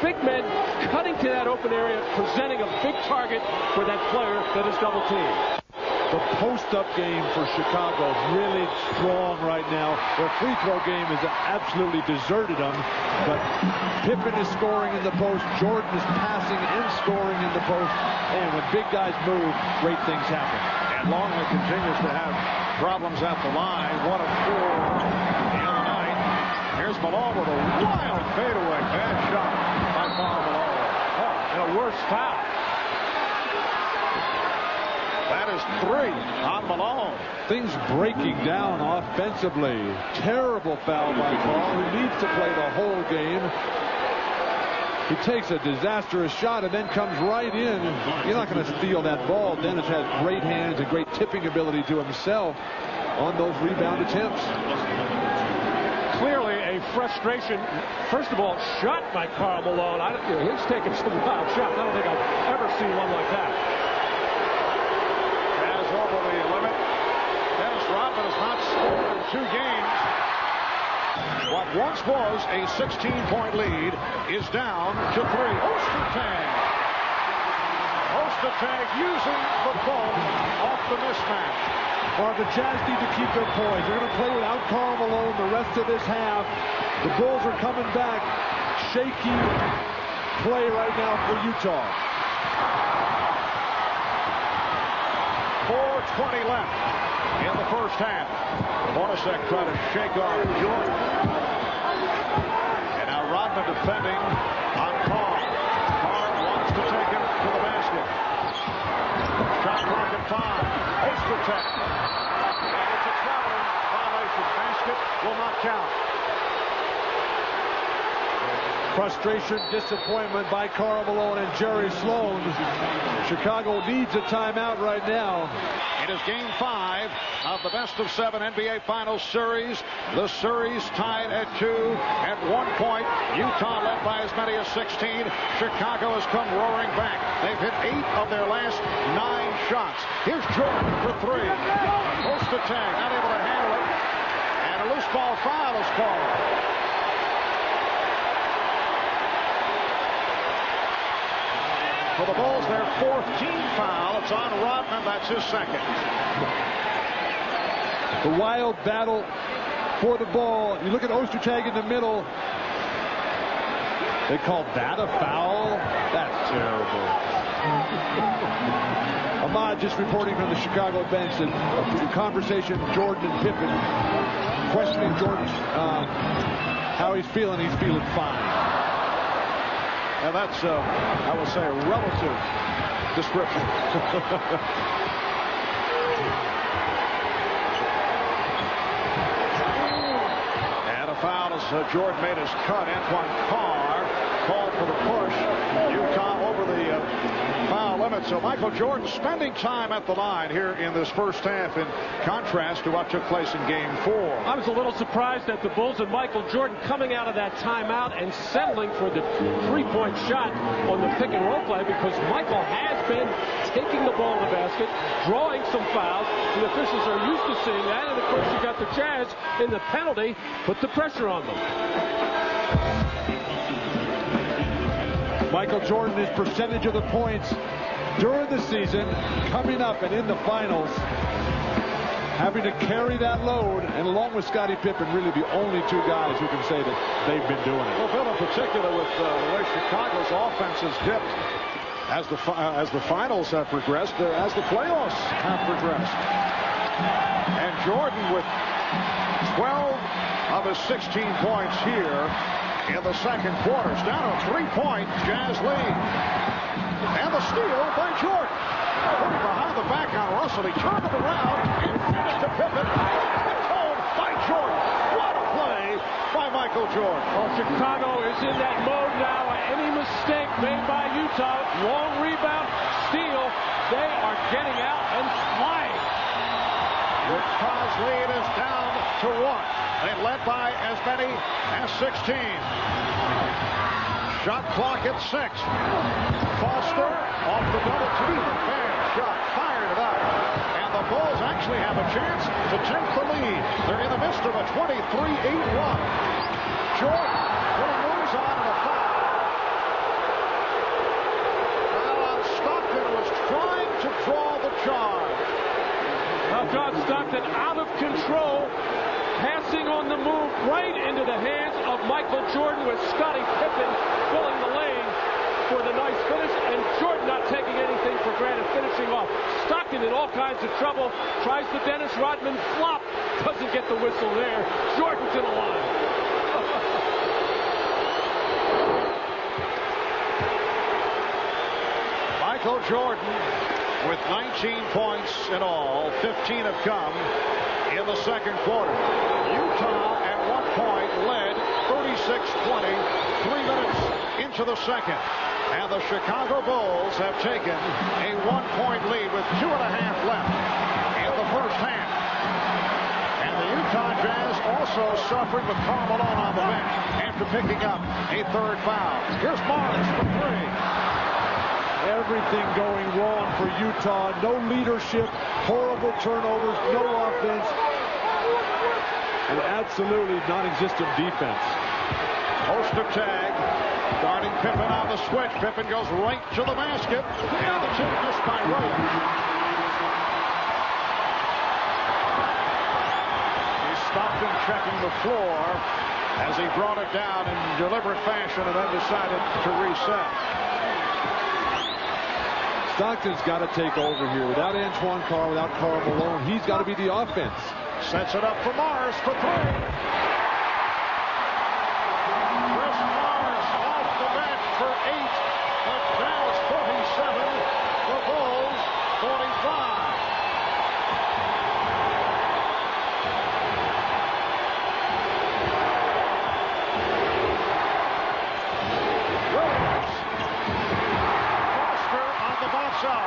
big men cutting to that open area, presenting a big target for that player that is double teamed.
The post-up game for Chicago really strong right now. Their free throw game is absolutely deserted them. But Pippen is scoring in the post. Jordan is passing and scoring in the post. And when big guys move, great things happen.
And Longley continues to have problems at the line. 1 of 4 the other night. Here's Malone with a wild fadeaway. Bad shot by Karl Malone.
Oh, and a worse foul.
That is 3 on Malone.
Things breaking down offensively. Terrible foul by Carl, who needs to play the whole game. He takes a disastrous shot and then comes right in. You're not going to steal that ball. Dennis has great hands and great tipping ability to himself on those rebound attempts.
Clearly a frustration. First of all, shot by Karl Malone. He's taken some wild shots. I don't think I've ever seen one like that.
As over the limit. Dennis Rodman has not scored in 2 games. What once was a 16-point lead is down to 3. Ostertag. Ostertag using the ball off the mismatch.
Or the Jazz need to keep their poise. They're going to play without Karl Malone the rest of this half. The Bulls are coming back. Shaky play right now for Utah.
4:20 left in the first half. Hornacek trying to shake off Jordan. And now Rodman defending on Carl. Carl wants to take him to the basket. Shot clock at 5. Ostertag. And it's a traveling violation. Basket will not count.
Frustration, disappointment by Karl Malone and Jerry Sloan. Chicago needs a timeout right now.
It is game 5 of the best-of-7 NBA Finals series. The series tied at 2 at 1 point. Utah led by as many as 16. Chicago has come roaring back. They've hit 8 of their last 9 shots. Here's Jordan for 3. Ostertag not able to handle it. And a loose ball foul is called. For the Bulls, their 4th team foul. It's on Rodman. That's his 2nd.
The wild battle for the ball. You look at Ostertag in the middle. They call that a foul? That's terrible. Ahmad just reporting from the Chicago bench that a conversation Jordan and Pippen questioning Jordan how he's feeling. He's feeling fine.
And that's, I would say, a relative description. And a foul as Jordan made his cut. Antoine Carr called for the push. Utah over the foul limit. So Michael Jordan spending time at the line here in this first half in contrast to what took place in game 4.
I was a little surprised at the Bulls and Michael Jordan coming out of that timeout and settling for the 3-point shot on the pick and roll play, because Michael has been taking the ball in the basket, drawing some fouls. The officials are used to seeing that, and of course you got the Jazz in the penalty, put the pressure on them.
Michael Jordan, his percentage of the points during the season, coming up and in the finals, having to carry that load, and along with Scottie Pippen, really the only 2 guys who can say that they've been doing it.
Well, Bill, in particular with the way Chicago's offense has dipped as the finals have progressed, as the playoffs have progressed. And Jordan with 12 of his 16 points here in the second quarter. It's down to a 3-point Jazz lead. And the steal by Jordan. Putting behind the back on Russell. He turned it around and finished to Pippen. Controlled by Jordan. What a play by Michael Jordan.
Well, Chicago is in that mode now. Any mistake made by Utah, long rebound, steal, they are getting out and flying.
Utah's lead is down to 1. They led by as many as 16. Shot clock at 6. Foster off the double team. Bad shot. Fired it up. And the Bulls actually have a chance to take the lead. They're in the midst of a 23-8 run. Jordan putting moves on and a foul. Now Stockton was trying to draw the charge.
Now John Stockton out of control. Passing on the move right into the hands of Michael Jordan, with Scottie Pippen filling the lane for the nice finish, and Jordan not taking anything for granted, finishing off. Stockton in all kinds of trouble, tries the Dennis Rodman flop, doesn't get the whistle there. Jordan to the line.
Michael Jordan with 19 points in all. 15 have come in the second quarter. Utah at one point led 36-20, 3 minutes into the second. And the Chicago Bulls have taken a 1-point lead with 2.5 left in the first half. And the Utah Jazz also suffering with Karl Malone on the bench after picking up a third foul. Here's Morris for three.
Everything going wrong for Utah. No leadership, horrible turnovers, no offense, and absolutely non-existent defense.
Ostertag guarding Pippen on the switch. Pippen goes right to the basket. And the tip missed by Williams. Stockton checking the floor as he brought it down in deliberate fashion and then decided to reset.
Stockton's got to take over here. Without Antoine Carr, without Karl Malone, he's got to be the offense.
Sets it up for Morris for three. Chris Morris off the bench for 8. The Jazz 47. The Bulls 45.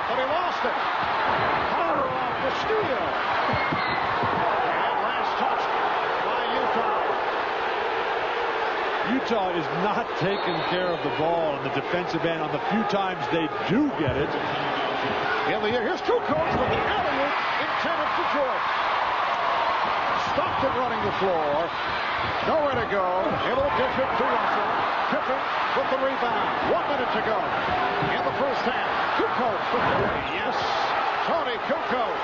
But he lost it. Carter off the steal. And last touch by Utah.
Utah is not taking care of the ball in the defensive end on the few times they do get it.
In the air, here's Kukoc with the alley-oop intended for Jordan. Stockton running the floor. Nowhere to go. It'll dish it to Russell. Pippen with the rebound. 1 minute to go in the first half. Kukoc for three. Yes, Tony Kukoc.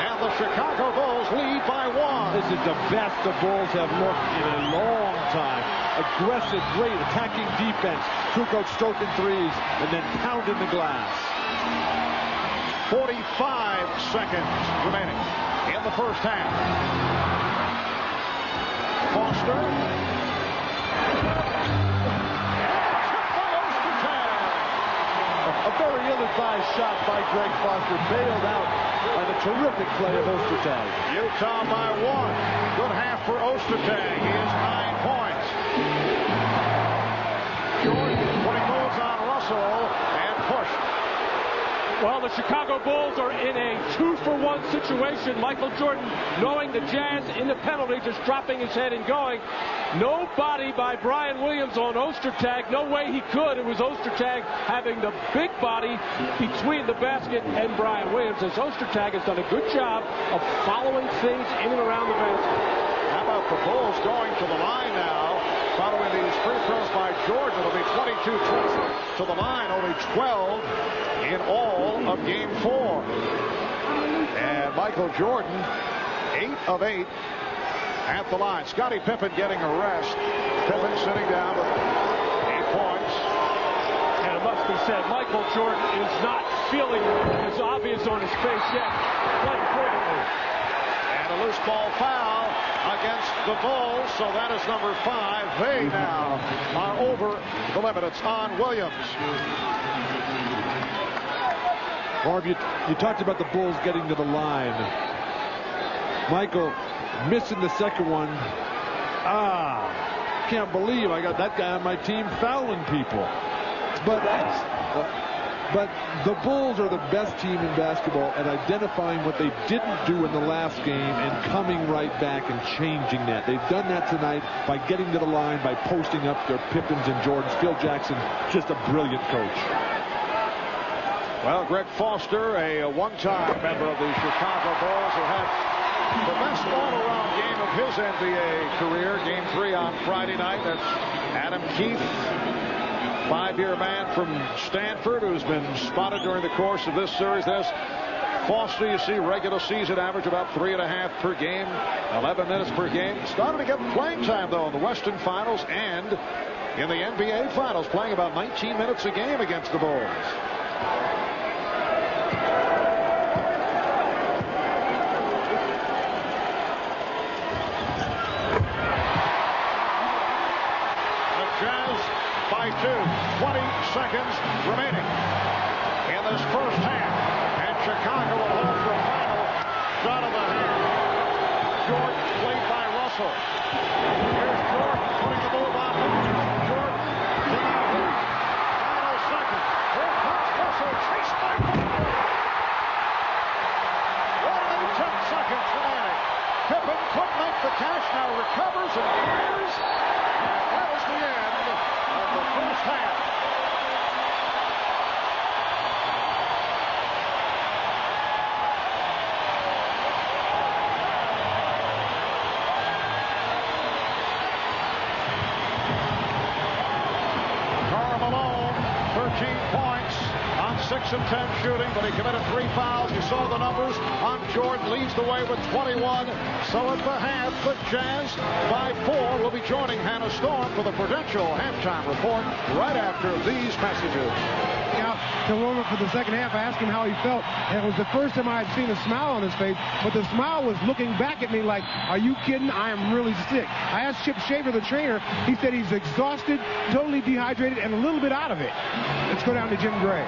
And the Chicago Bulls lead by 1.
This is the best the Bulls have looked in a long time. Aggressive, great attacking defense. Kukoc stroking threes and then pounding the glass.
45 seconds remaining in the first half. Foster.
A very ill-advised shot by Greg Foster, bailed out by the terrific play of Ostertag.
Utah by 1. Good half for Ostertag. He has 9 points. Jordan putting moves on Russell and pushed.
Well, the Chicago Bulls are in a 2-for-1 situation. Michael Jordan, knowing the Jazz in the penalty, just dropping his head and going. No body by Brian Williams on Ostertag. No way he could. It was Ostertag having the big body between the basket and Brian Williams. As Ostertag has done a good job of following things in and around the basket.
How about the Bulls going to the line now? Following these free throws by Jordan, it'll be 22 trips to the line. Only 12 in all of Game 4. And Michael Jordan, 8 of 8 at the line. Scottie Pippen getting a rest. Pippen sitting down with 8 points.
And it must be said, Michael Jordan is not feeling as obvious on his face yet. Quite importantly.
And a loose ball foul against the Bulls, so that is number 5. They now are over the limit. It's on Williams.
Harv, you talked about the Bulls getting to the line. Michael missing the second one. Can't believe I got that guy on my team fouling people. But the Bulls are the best team in basketball at identifying what they didn't do in the last game and coming right back and changing that. They've done that tonight by getting to the line, by posting up their Pippins and Jordans. Phil Jackson, just a brilliant coach.
Well, Greg Foster, a one-time member of the Chicago Bulls, who had the best all-around game of his NBA career. Game 3 on Friday night. That's Adam Keefe, 5-year man from Stanford, who's been spotted during the course of this series. There's Foster, you see, regular season average about 3.5 per game, 11 minutes per game. Started to get playing time, though, in the Western Finals and in the NBA Finals, playing about 19 minutes a game against the Bulls. by 2. 20 seconds remaining in this first the catch, now recovers and fires. And that is the end of the first half. Karl Malone, 13 points on 6 of 10 shooting, but he committed 3 fouls. You saw the numbers on Jordan, leads the way with 21. So at the half, the Jazz by 4 will be joining Hannah Storm for the Prudential halftime report right after these messages.
Out to warm up for the second half. I asked him how he felt, and it was the first time I had seen a smile on his face, but the smile was looking back at me like, are you kidding? I am really sick. I asked Chip Shaver, the trainer. He said he's exhausted, totally dehydrated, and a little bit out of it. Let's go down to Jim Gray.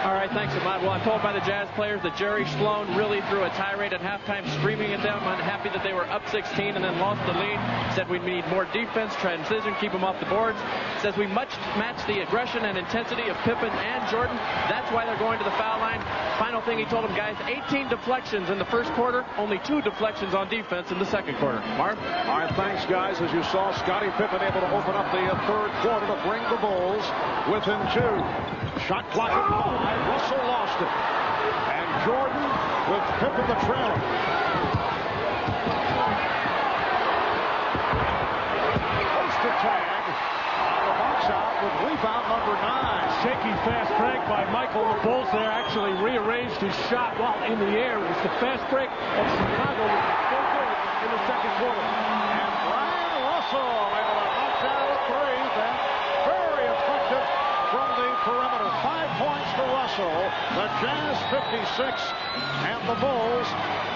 All right, thanks, Ahmad. Well, I'm told by the Jazz players that Jerry Sloan really threw a tirade at halftime, screaming at them, unhappy that they were up 16 and then lost the lead. Said we need more defense, transition, keep them off the boards. Says we must match the aggression and intensity of Pippen and Jordan. That's why they're going to the foul line. Final thing he told them, guys, 18 deflections in the first quarter, only 2 deflections on defense in the second quarter. Marv?
All right, thanks, guys. As you saw, Scottie Pippen able to open up the third quarter to bring the Bulls within 2. Shot clock at 5. Russell lost it. And Jordan with Pippen the trailer. Post tag on the box out with rebound number 9.
Shaky fast break by Michael. The Bulls there actually rearranged his shot while in the air. It was the fast break of Chicago in the second quarter.
And Brian Russell able to knock down a 3. Then very effective from the perimeter. 5 points to Russell. The Jazz 56 and the Bulls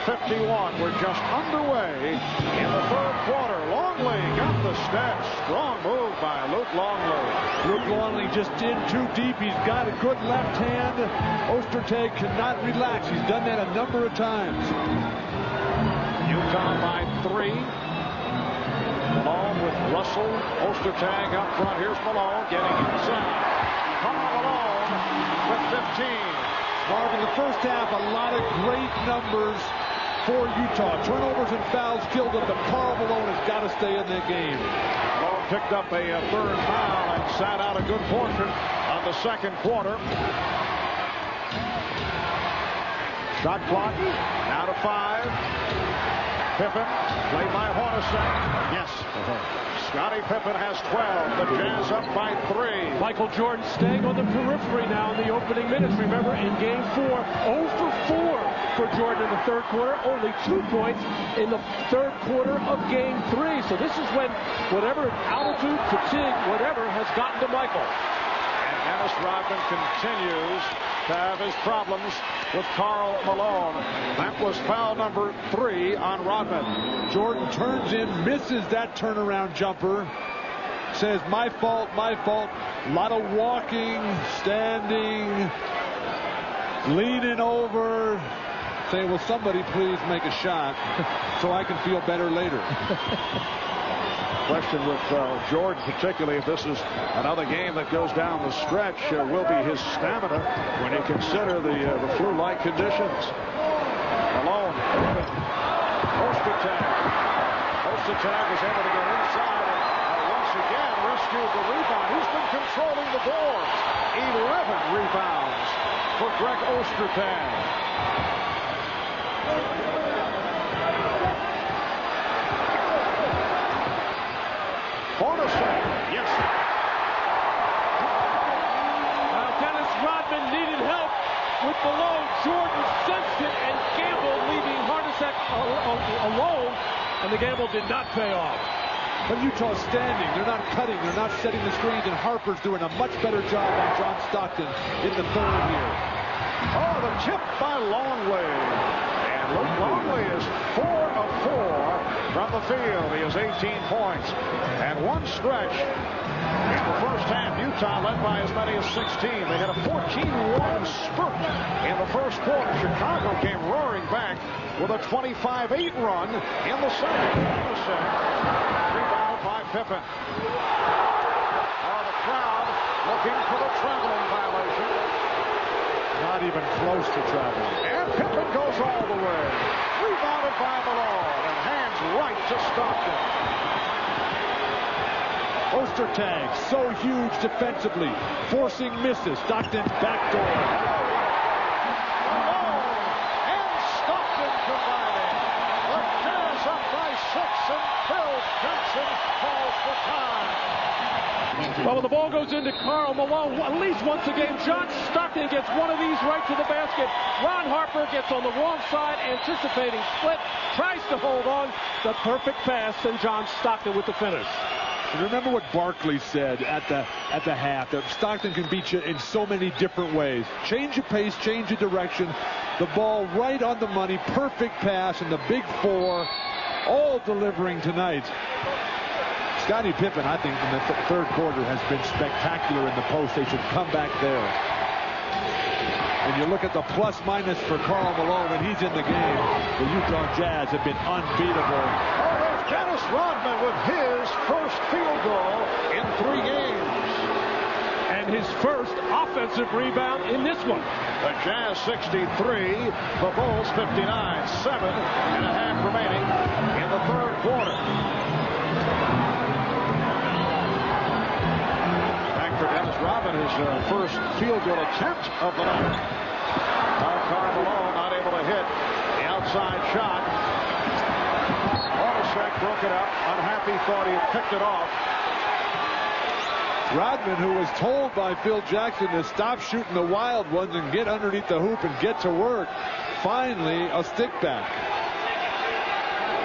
51. We're just underway in the third quarter. Longley got the steps. Strong move by Luke Longley.
Luke Longley just in too deep. He's got a good left hand. Ostertag cannot relax. He's done that a number of times.
Utah by 3. Malone with Russell. Ostertag up front. Here's Malone getting inside. Karl Malone with 15.
Marv, in the first half, a lot of great numbers for Utah. Turnovers and fouls killed them, but Karl Malone has got to stay in that game.
Malone picked up a third foul and sat out a good portion of the second quarter. Shot clock now to 5. Pippen played by Hornacek. Yes. Scottie Pippen has 12. The Jazz up by 3.
Michael Jordan staying on the periphery now in the opening minutes. Remember, in Game 4, 0 for 4 for Jordan in the third quarter. Only 2 points in the third quarter of Game 3. So this is when whatever altitude, fatigue, whatever has gotten to Michael.
And Dennis Rodman continues to have his problems with Karl Malone. That was foul number 3 on Rodman.
Jordan turns in, misses that turnaround jumper. Says, my fault, my fault. A lot of walking, standing, leaning over. Saying, will somebody please make a shot so I can feel better later.
Question with Jordan, particularly if this is another game that goes down the stretch, will be his stamina when you consider the flu-like conditions. Malone. Ostertag. Ostertag is able to get inside and once again rescued the rebound. He's been controlling the boards. 11 rebounds for Greg Ostertag. Hornacek. Yes.
Now Dennis Rodman needed help with Malone. Jordan sensed it and gambled, leaving Hornacek alone, and the gamble did not pay off.
But Utah's standing. They're not cutting. They're not setting the screens, and Harper's doing a much better job on John Stockton in the third here.
Oh, the tip by Longley. And Luke Longley is 4 of 4 from the field. He has 18 points. And one stretch in the first half, Utah led by as many as 16. They had a 14-1 spurt in the first quarter. Chicago came roaring back with a 25-8 run in the second. Rebounded by Pippen. The crowd looking for the traveling violation.
Not even close to traveling.
And Pippen goes all the way. Rebounded by Malone. And hands right to Stockton.
Ostertag, so huge defensively, forcing misses. Stockton backdoor.
And Stockton combining. The Jazz up by 6, and Phil Jackson calls for time.
Well, when the ball goes into Karl Malone, at least once a game, John Stockton gets one of these right to the basket. Ron Harper gets on the wrong side, anticipating split, tries to hold on. The perfect pass, and John Stockton with the finish.
And remember what Barkley said at the half, that Stockton can beat you in so many different ways. Change your pace, change your direction. The ball right on the money, perfect pass, and the big four all delivering tonight. Scottie Pippen, I think, in the third quarter has been spectacular in the post. They should come back there. And you look at the plus-minus for Karl Malone when he's in the game. The Utah Jazz have been unbeatable.
Oh, there's Dennis Rodman with his first field goal in 3 games.
And his first offensive rebound in this one.
The Jazz 63, the Bulls 59. 7.5 remaining in the third quarter. For Dennis Rodman, his first field goal attempt of the night. Karl Malone not able to hit the outside shot. Hornacek broke it up. Unhappy, thought he had picked it off.
Rodman, who was told by Phil Jackson to stop shooting the wild ones and get underneath the hoop and get to work. Finally, a stick back.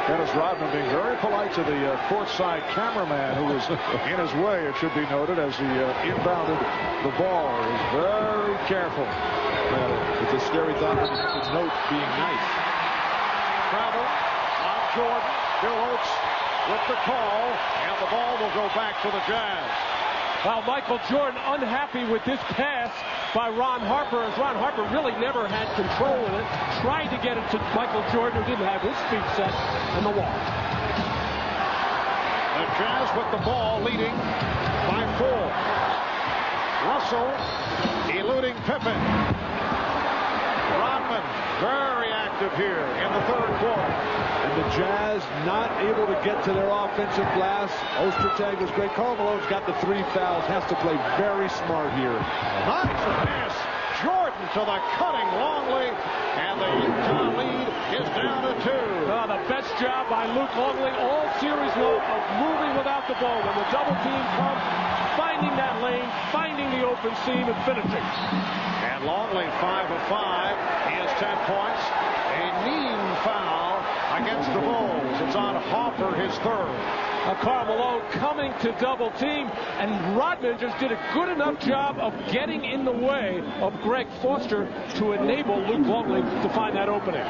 Dennis Rodman being very polite to the courtside cameraman who was in his way, it should be noted, as he inbounded the ball. He was very careful.
It's a scary thought with his note being nice.
Travel on Jordan. Bill Oates with the call, and the ball will go back to the Jazz.
Well, Michael Jordan unhappy with this pass by Ron Harper, as Ron Harper really never had control of it. Tried to get it to Michael Jordan, who didn't have his feet set in the wall.
The Jazz with the ball, leading by 4. Russell eluding Pippen. Rodman very active here in the third quarter.
And the Jazz not able to get to their offensive glass. Ostertag is great. Karl Malone's got the 3 fouls. Has to play very smart here.
Nice pass. Jordan to the cutting Longley. And the Utah lead is down to 2.
The best job by Luke Longley all series long of moving without the ball. When the double team comes, finding that lane, finding the open seam, and finishing.
And Longley 5 of 5. He has 10 points. A mean foul against the Bulls. It's on Harper, his third.
Karl Malone coming to double team, and Rodman just did a good enough job of getting in the way of Greg Foster to enable Luke Longley to find that opening.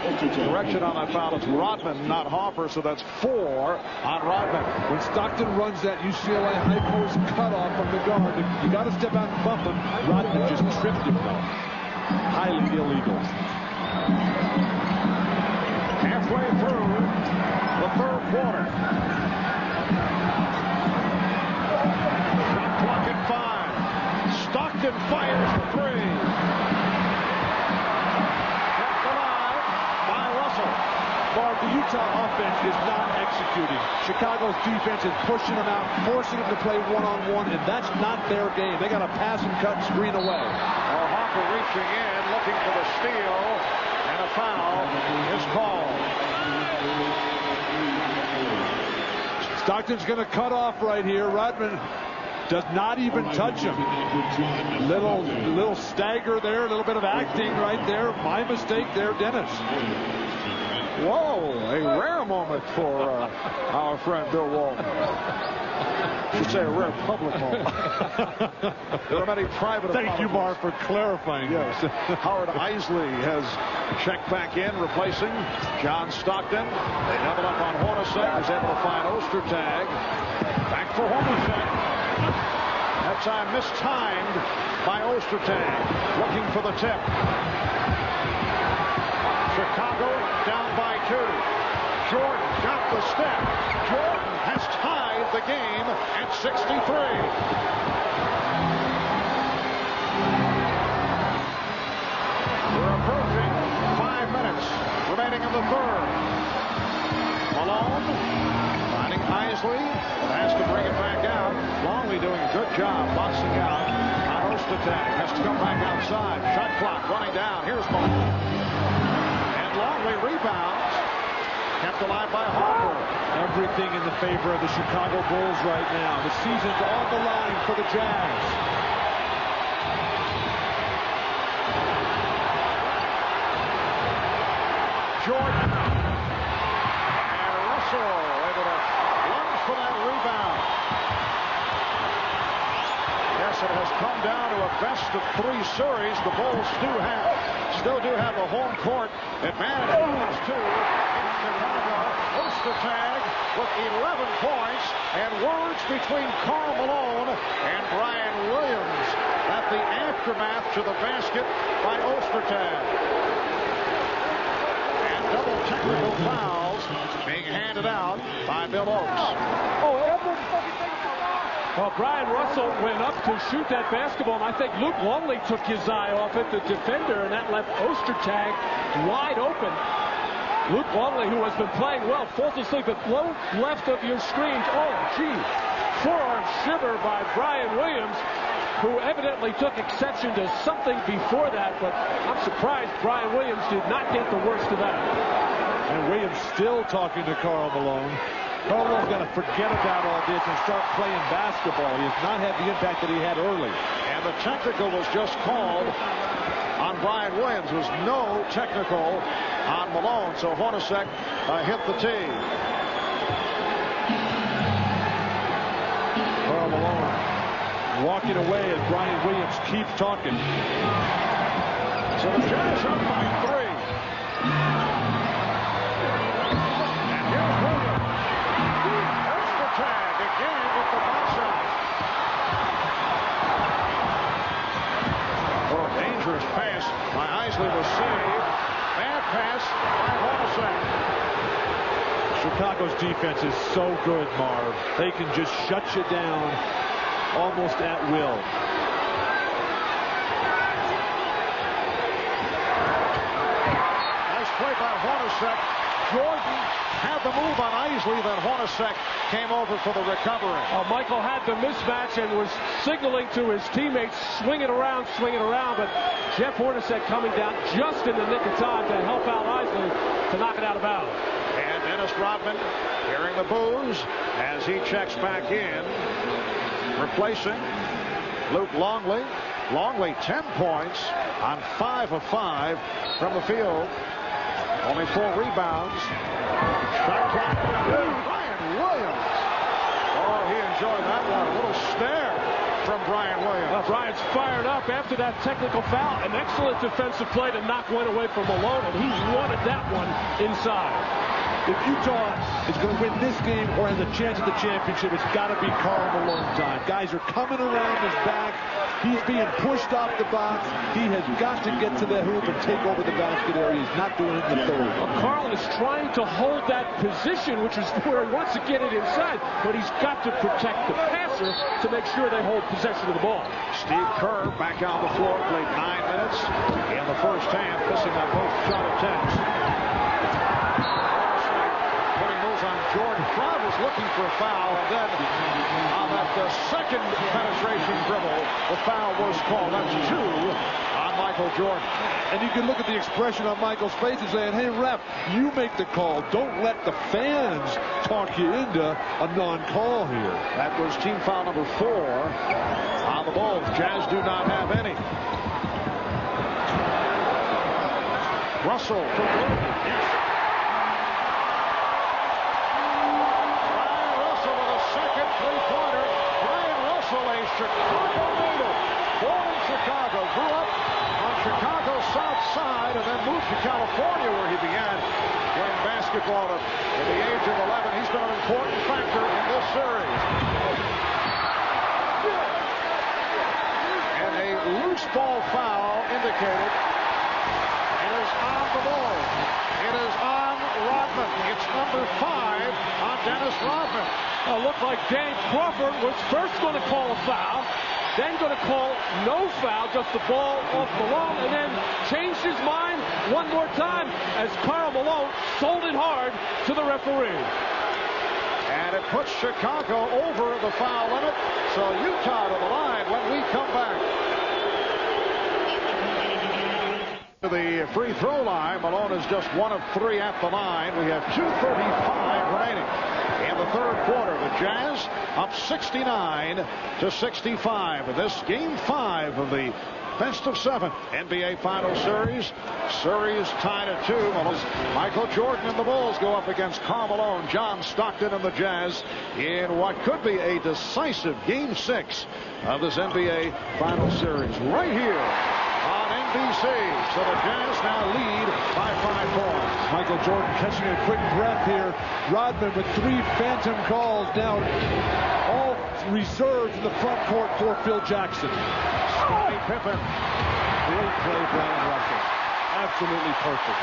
Correction on that foul. It's Rodman, not Harper, so that's 4 on Rodman.
When Stockton runs that UCLA high post cutoff from the guard, you got to step out and bump him. Rodman just tripped him, though. Highly illegal.
Halfway through the third quarter. Shot clock at 5. Stockton fires for 3. Kept alive by Russell.
Barb, the Utah offense is not executing. Chicago's defense is pushing them out, forcing them to play one-on-one, and that's not their game. They got to pass and cut and screen away.
Harper reaching in, looking for the steal, and a foul is called.
Stockton's going to cut off right here. Rodman does not even touch him. Little stagger there, a little bit of acting right there. My mistake there, Dennis.
Whoa, a rare moment for our friend Bill Walton. I should say a rare public moment. There are many private
Thank you, Mark, for clarifying.
Yes. Howard Isley has checked back in, replacing John Stockton. They double up on Hornacek, who's able to find Ostertag. Back for Hornacek. That time mistimed by Ostertag, looking for the tip. Chicago down by 2. Jordan got the step. Jordan has tied the game at 63. We're approaching 5 minutes remaining in the third. Malone Isley has to bring it back out. Longley doing a good job boxing out on Ostertag. Has to come back outside. Shot clock running down. Here's Malone. And Longley rebounds. Kept alive by Harper.
Everything in the favor of the Chicago Bulls right now. The season's on the line for the Jazz.
Jordan. And Russell able to lunge for that rebound. Yes, it has come down to a best-of-3 series. The Bulls still do have a home court advantage. 2 in Chicago. Ostertag with 11 points, and words between Karl Malone and Brian Williams at the aftermath to the basket by Ostertag. And double technical fouls being handed out by Bill Oakes.
Well, Brian Russell went up to shoot that basketball, and I think Luke Longley took his eye off it, the defender, and that left Ostertag wide open. Luke Longley, who has been playing well, falls asleep at low left of your screen. Oh, gee. Forearm shiver by Brian Williams, who evidently took exception to something before that, but I'm surprised Brian Williams did not get the worst of that.
And Williams still talking to Karl Malone. Karl Malone's got to forget about all this and start playing basketball. He has not had the impact that he had early.
And the technical was just called on Brian Williams. There was no technical on Malone, so Hornacek hit the tee.
Karl Malone walking away as Brian Williams keeps talking.
So the Jazz up by 3. And here's Williams. Ostertag again with the box out. Oh, dangerous pass by Isley was saved. Bad pass by Hornacek.
Chicago's defense is so good, Marv. They can just shut you down almost at will.
Nice play by Hornacek. Jordan had the move on Isley, then Hornacek came over for the recovery.
Michael had the mismatch and was signaling to his teammates, swing it around, but Jeff Hornacek coming down just in the nick of time to help out Isley to knock it out of bounds.
And Dennis Rodman hearing the boos as he checks back in, replacing Luke Longley. Longley 10 points on 5 of 5 from the field. Only 4 rebounds. Shot clock. Brian Williams. Oh, he enjoyed that one. A little stare from Brian Williams.
Brian's fired up after that technical foul. An excellent defensive play to knock one away from Malone, and he wanted that one inside.
If Utah is going to win this game or has a chance at the championship, it's got to be Karl Malone time. Guys are coming around his back. He's being pushed off the box. He has got to get to the hoop and take over the basket area. He's not doing it in the third.
Karl is trying to hold that position, which is where he wants to get it inside, but he's got to protect the passer to make sure they hold possession of the ball.
Steve Kerr back on the floor, played 9 minutes in the first half, missing on both shot attempts. On Jordan. Crowd was looking for a foul, and then on that second penetration dribble, the foul was called. That's 2 on Michael Jordan.
And you can look at the expression on Michael's face and saying, hey, ref, you make the call. Don't let the fans talk you into a non-call here.
That was team foul number 4 on the Bulls. Jazz do not have any. Russell from Blue. Three-pointer. Brian Russell, a Chicago native, born in Chicago, grew up on Chicago's south side, and then moved to California, where he began playing basketball at the age of 11. He's been an important factor in this series. And a loose ball foul indicated. It is on the ball. It is on Rodman. It's number 5 on Dennis Rodman.
Looked like Dave Crawford was first going to call a foul, then going to call no foul, just the ball off Malone, and then changed his mind one more time as Karl Malone sold it hard to the referee.
And it puts Chicago over the foul limit. So Utah to the line when we come back. The free throw line. Malone is just 1 of 3 at the line. We have 2:35 remaining in the third quarter. The Jazz up 69-65. This game 5 of the best of 7 NBA Finals Series. Series tied at 2. Michael Jordan and the Bulls go up against Karl Malone, John Stockton, and the Jazz in what could be a decisive game 6 of this NBA Finals Series right here on NBC. So the Jazz now lead by 5 points.
Michael Jordan catching a quick breath here. Rodman with 3 phantom calls now, all reserved in the front court for Phil Jackson.
Scottie Pippen.
Great play, Brian Russell. Absolutely perfect.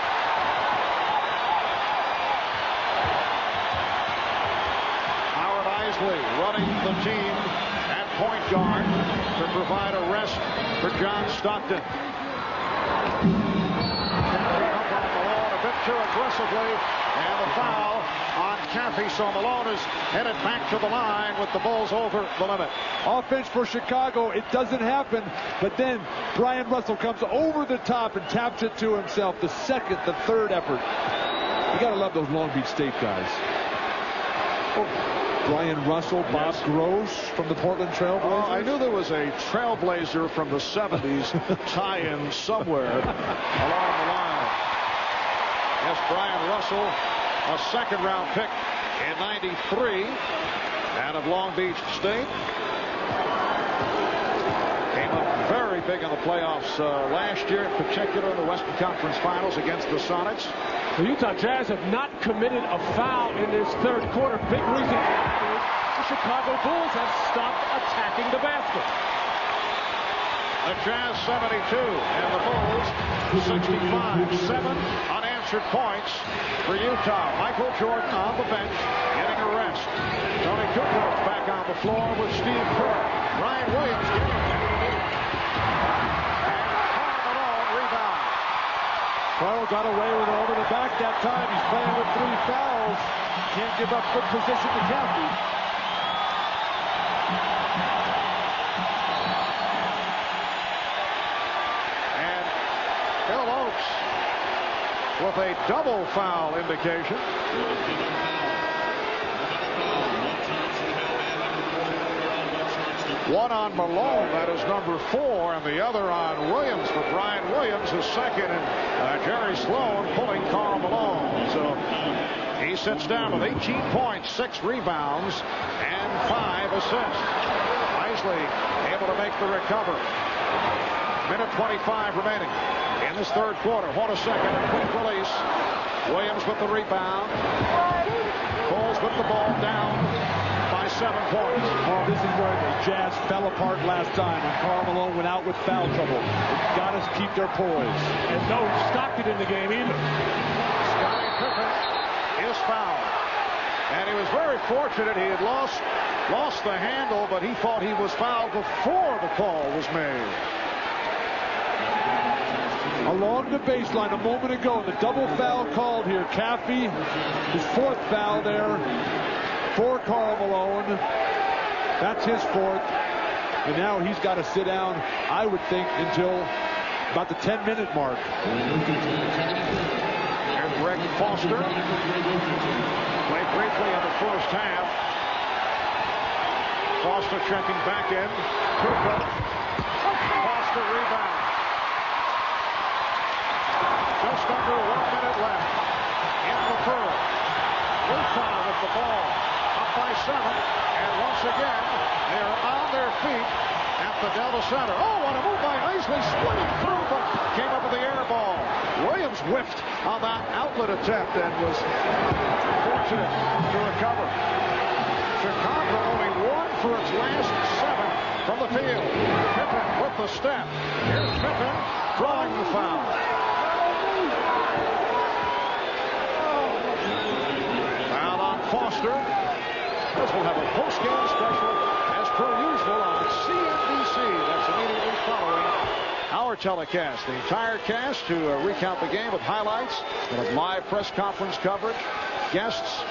Howard Isley running the team at point guard to provide a rest for John Stockton. Caffey up on Malone a bit too aggressively, and the foul on Caffey. So Malone is headed back to the line with the Bulls over the limit.
Offense for Chicago, it doesn't happen, but then Brian Russell comes over the top and taps it to himself. The second, the third effort. You gotta love those Long Beach State guys. Brian Russell, Bob GROZ from the Portland Trailblazers.
I knew there was a Trailblazer from the 70s tie-in somewhere along the line. Yes, Brian Russell, a second-round pick in '93 out of Long Beach State. Came up very big in the playoffs last year, in particular in the Western Conference Finals against the Sonics.
The Utah Jazz have not committed a foul in this third quarter. Big reason for that is the Chicago Bulls have stopped attacking the basket.
The Jazz 72 and the Bulls 65. 7 unanswered points for Utah. Michael Jordan on the bench getting a rest. Tony Kukoc back on the floor with Steve Kerr. Ryan Williams getting it. And Karl Malone rebound.
Karl got away with it over the back that time. He's playing with 3 fouls. Can't give up good position to Caffey.
And Bill Oakes with a double foul indication. One on Malone, that is number 4, and the other on Williams for Brian Williams, his second, and Jerry Sloan pulling Karl Malone. So he sits down with 18 points, 6 rebounds, and 5 assists. Isley able to make the recovery. Minute 25 remaining in this third quarter. 1 second, a quick release. Williams with the rebound. Bulls with the ball down by 7 points.
Oh, this is where the Jazz fell apart last time when Karl Malone went out with foul trouble. They've got to keep their poise.
And no Stockton in the game either.
Scottie Pippen is fouled. And he was very fortunate. He had lost the handle, but he thought he was fouled before the call was made.
Along the baseline a moment ago, the double foul called here. Caffey, his 4th foul there for Karl Malone. That's his 4th. And now he's got to sit down, I would think, until about the 10-minute mark.
Here's Greg Foster. Played briefly in the first half. Foster checking back in. Kukoc. Foster rebound. Just under 1 minute left in the third. Utah with the ball up by 7. And once again, they're on their feet at the Delta Center. Oh, what a move by Isley. Splitting through, but came up with the air ball. Williams whiffed on that outlet attempt and was fortunate to recover. Chicago only 1 for its last 7 from the field. Pippen with the step. Here's Pippen drawing the foul. Foul on Foster. This will have a post-game special as per usual on CNBC. That's immediately following our telecast. The entire cast to recount the game with highlights and live press conference coverage, guests,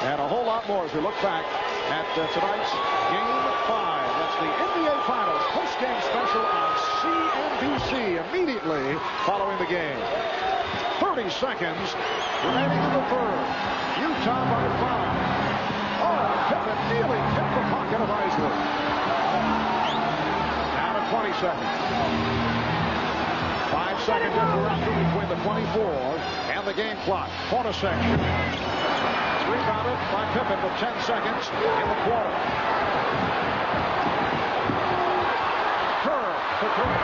and a whole lot more as we look back at tonight's Game 5. That's the NBA Finals post-game special on CNBC immediately following the game. 30 seconds remaining in the third. Utah by 5. Oh, Pippen nearly hit the pocket of Isley. Down to 20 seconds. 5-second differential between the 24 and the game clock. Hornacek rebounded by Pippen with 10 seconds in the quarter. Kerr to Kerr.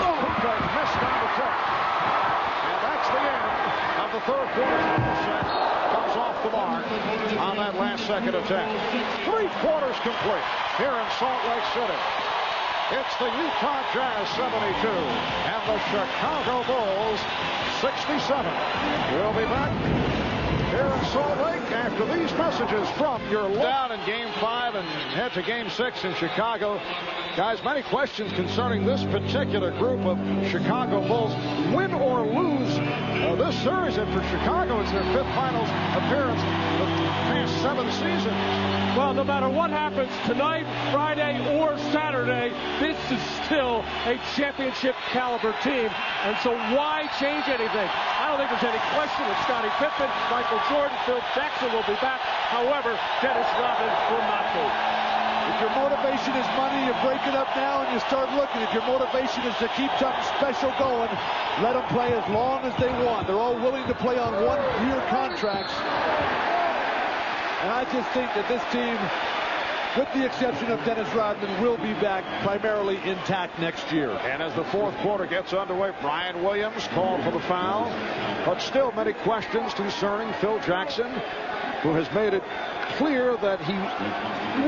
Luka missed on the tip. And that's the end of the third quarter. Hornacek comes off the mark on that last second attempt. 3 quarters complete here in Salt Lake City. It's the Utah Jazz 72 and the Chicago Bulls 67. We'll be back here in Salt Lake after these messages from your down in Game 5 and head to Game 6 in Chicago. Guys, many questions concerning this particular group of Chicago Bulls. Win or lose this series, and for Chicago, it's their 5th finals appearance of the past 7 seasons.
Well, no matter what happens tonight, Friday, or Saturday, this is still a championship caliber team. And so why change anything? I don't think there's any question that Scottie Pippen, Michael Jordan, Phil Jackson will be back. However, Dennis Rodman will not be.
If your motivation is money, you break it up now and you start looking. If your motivation is to keep something special going, let them play as long as they want. They're all willing to play on 1-year contracts. And I just think that this team, with the exception of Dennis Rodman, will be back primarily intact next year.
And as the fourth quarter gets underway, Brian Williams called for the foul. But still many questions concerning Phil Jackson, who has made it clear that he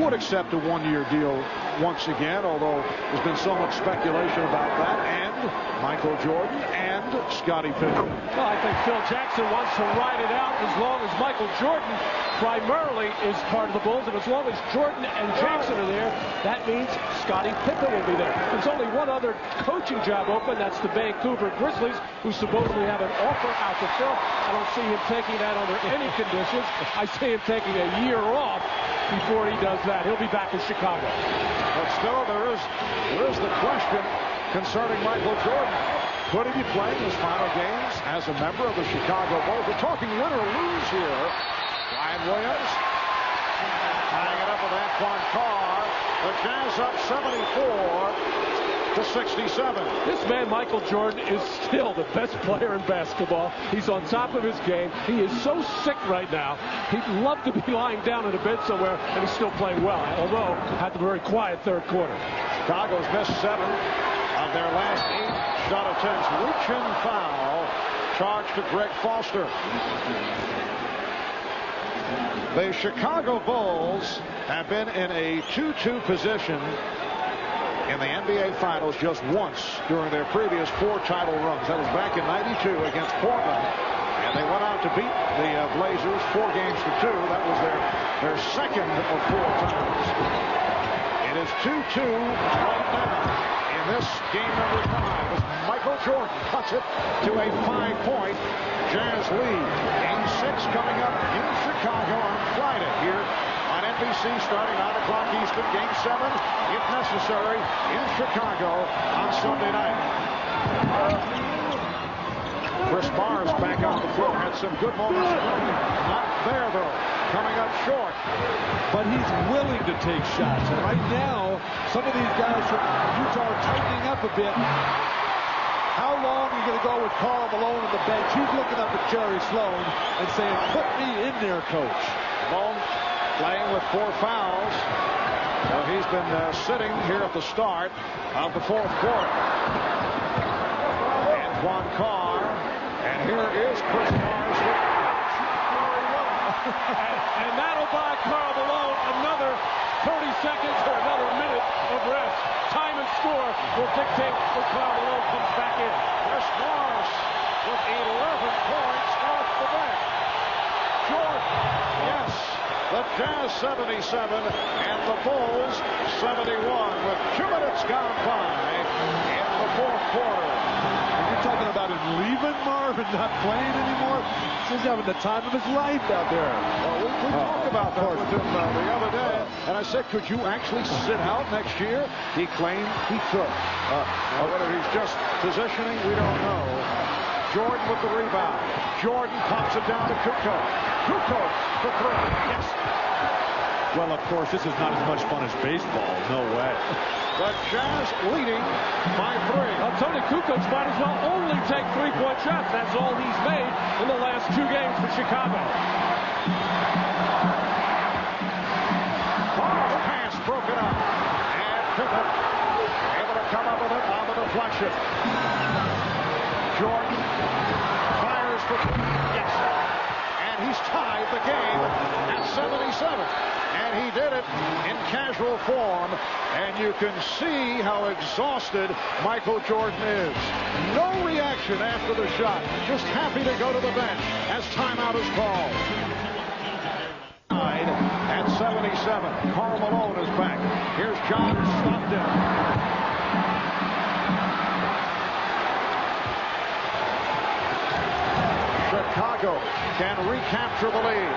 would accept a 1-year deal once again, although there's been so much speculation about that, and Michael Jordan and Scottie Pippen.
Well, I think Phil Jackson wants to ride it out as long as Michael Jordan primarily is part of the Bulls, and as long as Jordan and Jackson are there, that means Scottie Pippen will be there. There's only one other coaching job open, that's the Vancouver Grizzlies, who supposedly have an offer out to Phil. I don't see him taking that under any conditions. I see him taking a year off before he does that. He'll be back in Chicago.
But still, there is the question concerning Michael Jordan. Could he be playing his final games as a member of the Chicago Bulls? We're talking win or lose here. Brian Williams tying it up with Antoine Carr. The Jazz up 74-67.
This man, Michael Jordan, is still the best player in basketball. He's on top of his game. He is so sick right now. He'd love to be lying down in a bed somewhere, and he's still playing well, although had a very quiet third quarter.
Chicago's missed 7 of their last 8 shot attempts. Reach-in foul charged to Greg Foster. The Chicago Bulls have been in a 2-2 position in the NBA Finals just once during their previous 4 title runs. That was back in '92 against Portland. And they went out to beat the Blazers 4-2. That was their second of 4 times. It is 2-2 right now in this game number 5 as Michael Jordan cuts it to a 5-point Jazz lead. Game 6 coming up in Chicago on Friday here on NBC starting 9 o'clock Eastern. Game 7, if necessary, in Chicago on Sunday night. Chris Mars back on the floor. Had some good moments. Not there, though. Coming up short.
But he's willing to take shots. And right now, some of these guys from Utah are tightening up a bit. How long are you going to go with Karl Malone on the bench? He's looking up at Jerry Sloan and saying, put me in there, coach.
Malone playing with 4 fouls. So he's been sitting here at the start of the fourth quarter. Antoine Carr. And here is Chris Mars.
and that'll buy Karl Malone another 30 seconds or another minute of rest. Time and score will dictate when Karl Malone comes back in.
Chris Mars with 11 points off the bench. Jordan, yes, the Jazz 77 and the Bulls 71 with 2 minutes gone by in the fourth quarter.
You're talking about him leaving, Marv, and not playing anymore? This is having the time of his life out there.
Well, we talked about that with him the other day, and I said, could you actually sit out next year? He claimed he could. Whether he's just positioning, we don't know. Jordan with the rebound. Jordan pops it down to Kukoc. Kukoc for three. Yes.
Well, of course, this is not as much fun as baseball. No way.
The Jazz leading by 3.
Tony Kukoc might as well only take three-point shots. That's all he's made in the last 2 games for Chicago.
The pass broken up. And Pippen able to come up with it on the deflection. Jordan fires for yes. And he's tied the game at 77. And he did it in casual form. And you can see how exhausted Michael Jordan is. No reaction after the shot. Just happy to go to the bench as timeout is called. At 77. Karl Malone is back. Here's John Stockton. Chicago can recapture the lead.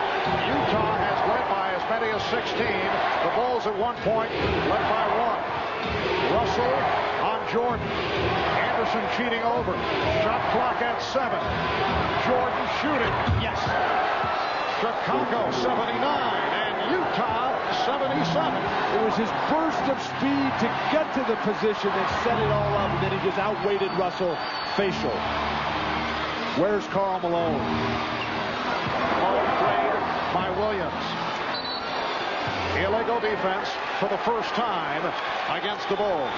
Utah has led by as many as 16. The Bulls at one point led by 1. Russell on Jordan. Anderson cheating over. Shot clock at 7. Jordan shooting. Yes. Chicago 79 and Utah 77.
It was his burst of speed to get to the position that set it all up, and then he just outweighted Russell facial. Where's Karl Malone?
Malone played by Williams. Illegal defense for the first time against the Bulls.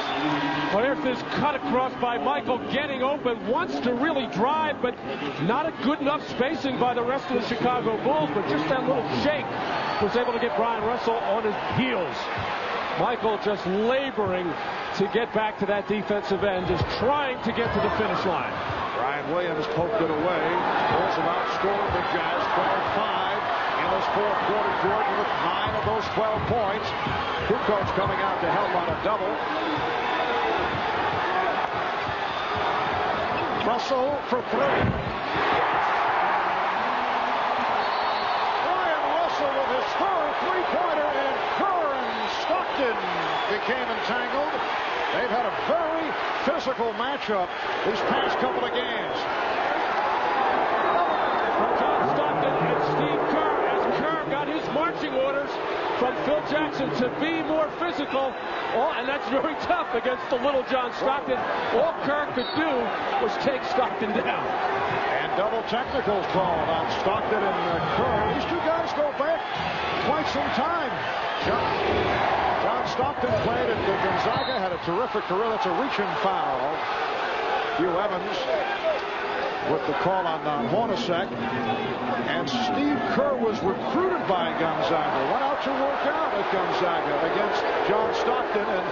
Well, here's this cut across by Michael, getting open, wants to really drive, but not a good enough spacing by the rest of the Chicago Bulls, but just that little shake was able to get Brian Russell on his heels. Michael just laboring to get back to that defensive end, just trying to get to the finish line.
Brian Williams poked it away. Bulls have outscored the Jazz 12-5 in this fourth quarter. Jordan with 9 of those 12 points. Kukoc coming out to help on a double. Russell for 3. Brian Russell with his third three-pointer, and Kerr and Stockton became entangled. They've had a very physical matchup these past couple of games.
John Stockton and Steve Kerr, as Kerr got his marching orders from Phil Jackson to be more physical. And that's very tough against the little John Stockton. All Kerr could do was take Stockton down.
And double technicals called on Stockton and Kerr. These two guys go back quite some time. John Stockton played at Gonzaga, had a terrific career. That's a reach-in foul. Hugh Evans with the call on Hornacek. And Steve Kerr was recruited by Gonzaga. Went out to work out at Gonzaga against John Stockton and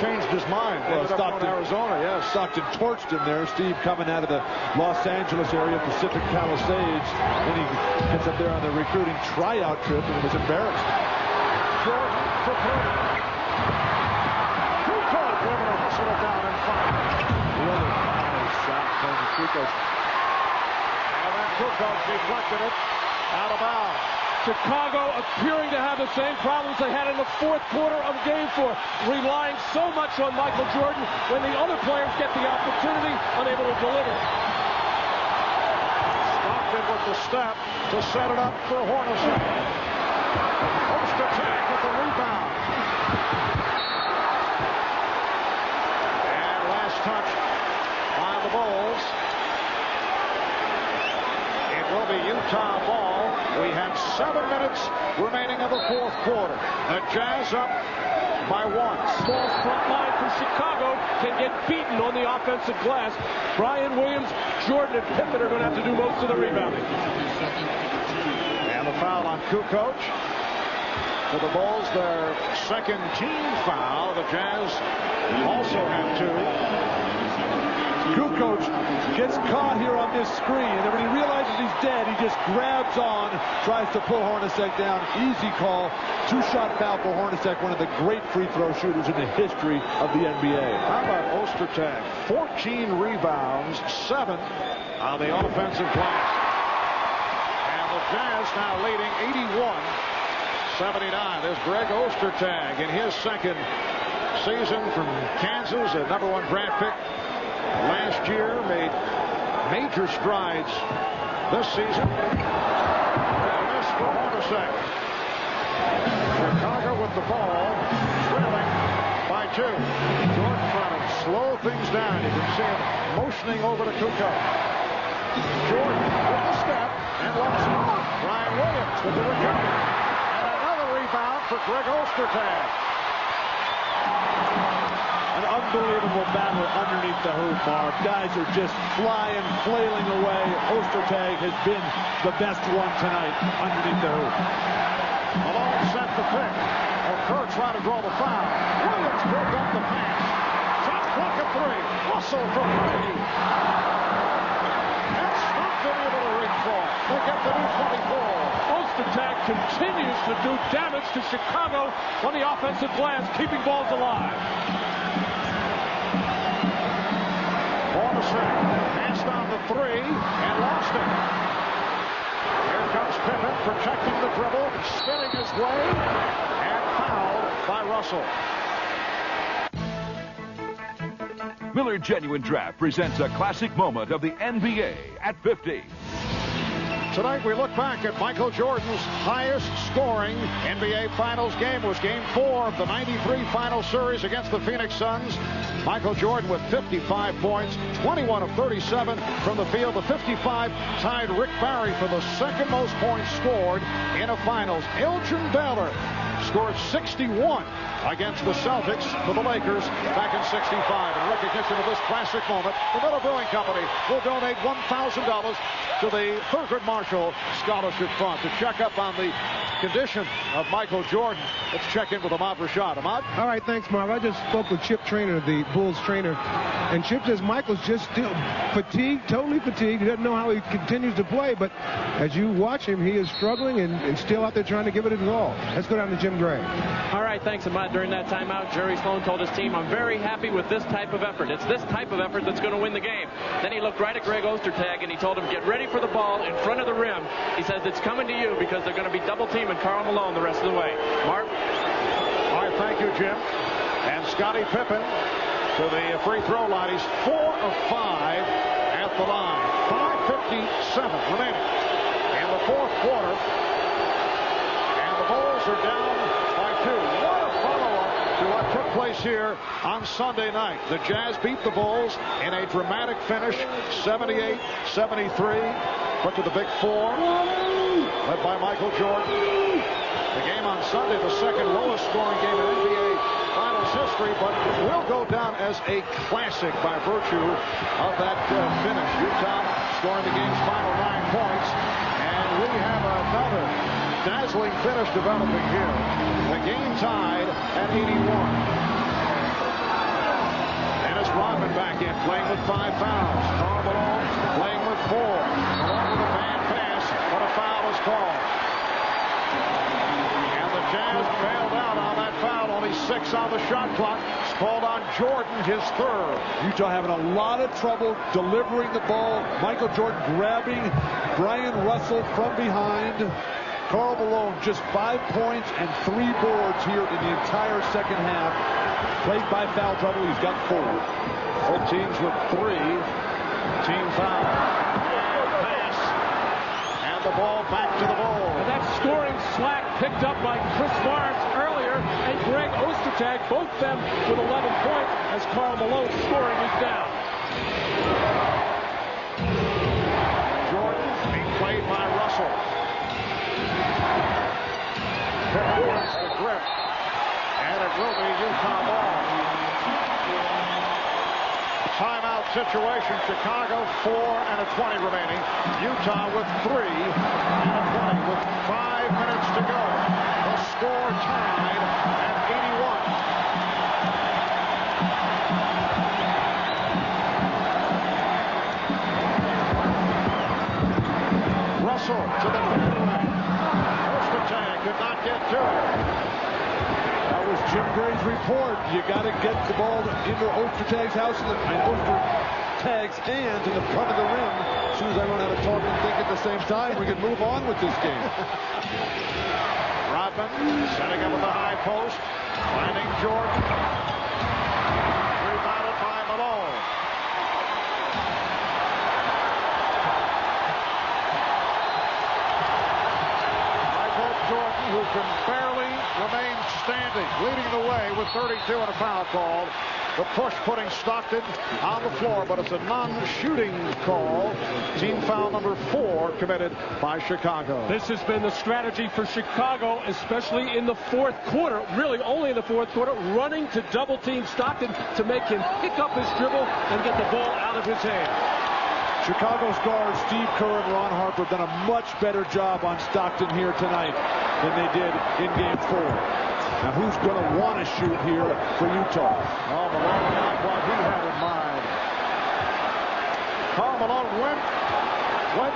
changed his mind.
Well,
Stockton, Arizona, yes.
Stockton torched him there. Steve coming out of the Los Angeles area, Pacific Palisades. Then he gets up there on the recruiting tryout trip and was embarrassed.
Jordan for 3. Kukoc able to hustle it down and fire.
Really nice shot from Kukoc.
And then Kukoc deflected it out of bounds.
Chicago appearing to have the same problems they had in the fourth quarter of Game 4, relying so much on Michael Jordan when the other players get the opportunity, unable to deliver.
Stockton with the step to set it up for Hornacek. Post attack with the rebound. And last touch by the Bulls. It will be Utah ball. We have 7 minutes remaining of the fourth quarter. The Jazz up by 1.
Small front line for Chicago can get beaten on the offensive glass. Brian Williams, Jordan, and Pippen are going to have to do most of the rebounding.
And the foul on Kukoc. For the Bulls, their second team foul. The Jazz also have 2.
Kukoc gets caught here on this screen, and then when he realizes he's dead, he just grabs on, tries to pull Hornacek down. Easy call. 2-shot foul for Hornacek, one of the great free throw shooters in the history of the NBA.
How about Ostertag? 14 rebounds, 7 on the offensive glass. Jazz now leading 81-79. There's Greg Ostertag in his second season from Kansas, a #1 draft pick last year, made major strides this season. And this for Hornacek. Chicago with the ball, trailing by 2. Jordan trying to slow things down. You can see him motioning over to Kukoc. Jordan with the step and lost it. Ryan Williams with the recovery. And another rebound for Greg Ostertag.
An unbelievable battle underneath the hoop, Mark. Guys are just flying, flailing away. Ostertag has been the best one tonight underneath the hoop.
Malone set the pick. Kerr trying to draw the foul. Williams broke up the pass. Shot clock at 3. Russell from 3. That's not been able to reach for. They get the new 24.
Ostertag continues to do damage to Chicago on the offensive glass, keeping balls alive.
Hornacek passed on the 3 and lost it. Here comes Pippen protecting the dribble, spinning his way, and fouled by Russell.
Miller Genuine Draft presents a classic moment of the NBA at 50.
Tonight we look back at Michael Jordan's highest scoring NBA Finals game. Was Game 4 of the '93 Final Series against the Phoenix Suns. Michael Jordan with 55 points, 21 of 37 from the field. The 55 tied Rick Barry for the second most points scored in a Finals. Elgin Baylor scored 61 against the Celtics for the Lakers back in '65. In recognition of this classic moment, the Miller Brewing Company will donate $1,000 to the Thurgood Marshall Scholarship Fund. To check up on the condition of Michael Jordan, let's check in with Ahmad Rashad. Ahmad?
All right, thanks, Mark. I just spoke with Chip Traynor, the Bulls trainer, and Chip says Michael's just still fatigued, totally fatigued. He doesn't know how he continues to play, but as you watch him, he is struggling and still out there trying to give it his all. Let's go down to Jim Gray.
All right, thanks, Ahmad. During that timeout, Jerry Sloan told his team, I'm very happy with this type of effort. It's this type of effort that's going to win the game. Then he looked right at Greg Ostertag, and he told him, get ready for the ball in front of the rim. He says, it's coming to you because they're going to be double-teaming Karl Malone the rest of the way. Mark?
All right, thank you, Jim. And Scottie Pippen to the free throw line. He's 4 of 5 at the line. 5:57 remaining in the fourth quarter. And the Bulls are down by 2. What a follow-up to what took place here on Sunday night. The Jazz beat the Bulls in a dramatic finish, 78-73. Put to the Big 4, led by Michael Jordan. The game on Sunday, the second lowest scoring game in NBA Finals history, but will go down as a classic by virtue of that finish. Utah scoring the game's final 9 points, and we have another dazzling finish developing here. The game tied at 81. Dennis Rodman back in, playing with 5 fouls. Karl Malone playing with 4. Along with a bad pass, but a foul is called. And the Jazz bailed out on that foul. Only 6 on the shot clock. It's called on Jordan, his 3rd.
Utah having a lot of trouble delivering the ball. Michael Jordan grabbing Brian Russell from behind. Karl Malone just 5 points and 3 boards here in the entire second half. Played by foul trouble. He's got 4.
Both teams with 3 team fouls. Pass. And the ball back to the Bulls.
And that scoring slack picked up by Chris Barnes earlier and Greg Ostertag, both them with 11 points as Karl Malone's scoring is down.
Jordan being played by Russell. Pippen wins the grip. And it will be Utah ball. Timeout situation. Chicago 4 and a 20 remaining. Utah with 3 and a 20 with 5 minutes to go. The score tied at 81. Russell to the fairway. Ostertag could not get to it.
That was Jim Gray's report. You got to get the ball into Ostertag's house and Ostertag's hands in the front of the rim As soon as I run out of talk and think at the same time, we can move on with this game.
Rodman setting up at the high post, finding Jordan. Rebounded by Malone. Michael Jordan, who can barely remain standing, leading the way with 32 and a foul called. The push putting Stockton on the floor, but it's a non-shooting call. Team foul number 4 committed by Chicago.
This has been the strategy for Chicago, especially in the fourth quarter, really only in the fourth quarter, running to double team Stockton to make him pick up his dribble and get the ball out of his hand.
Chicago's guards, Steve Kerr and Ron Harper, have done a much better job on Stockton here tonight than they did in Game 4. Now, who's going to want to shoot here for Utah?
Oh, Malone, not what he had in mind. Karl Malone went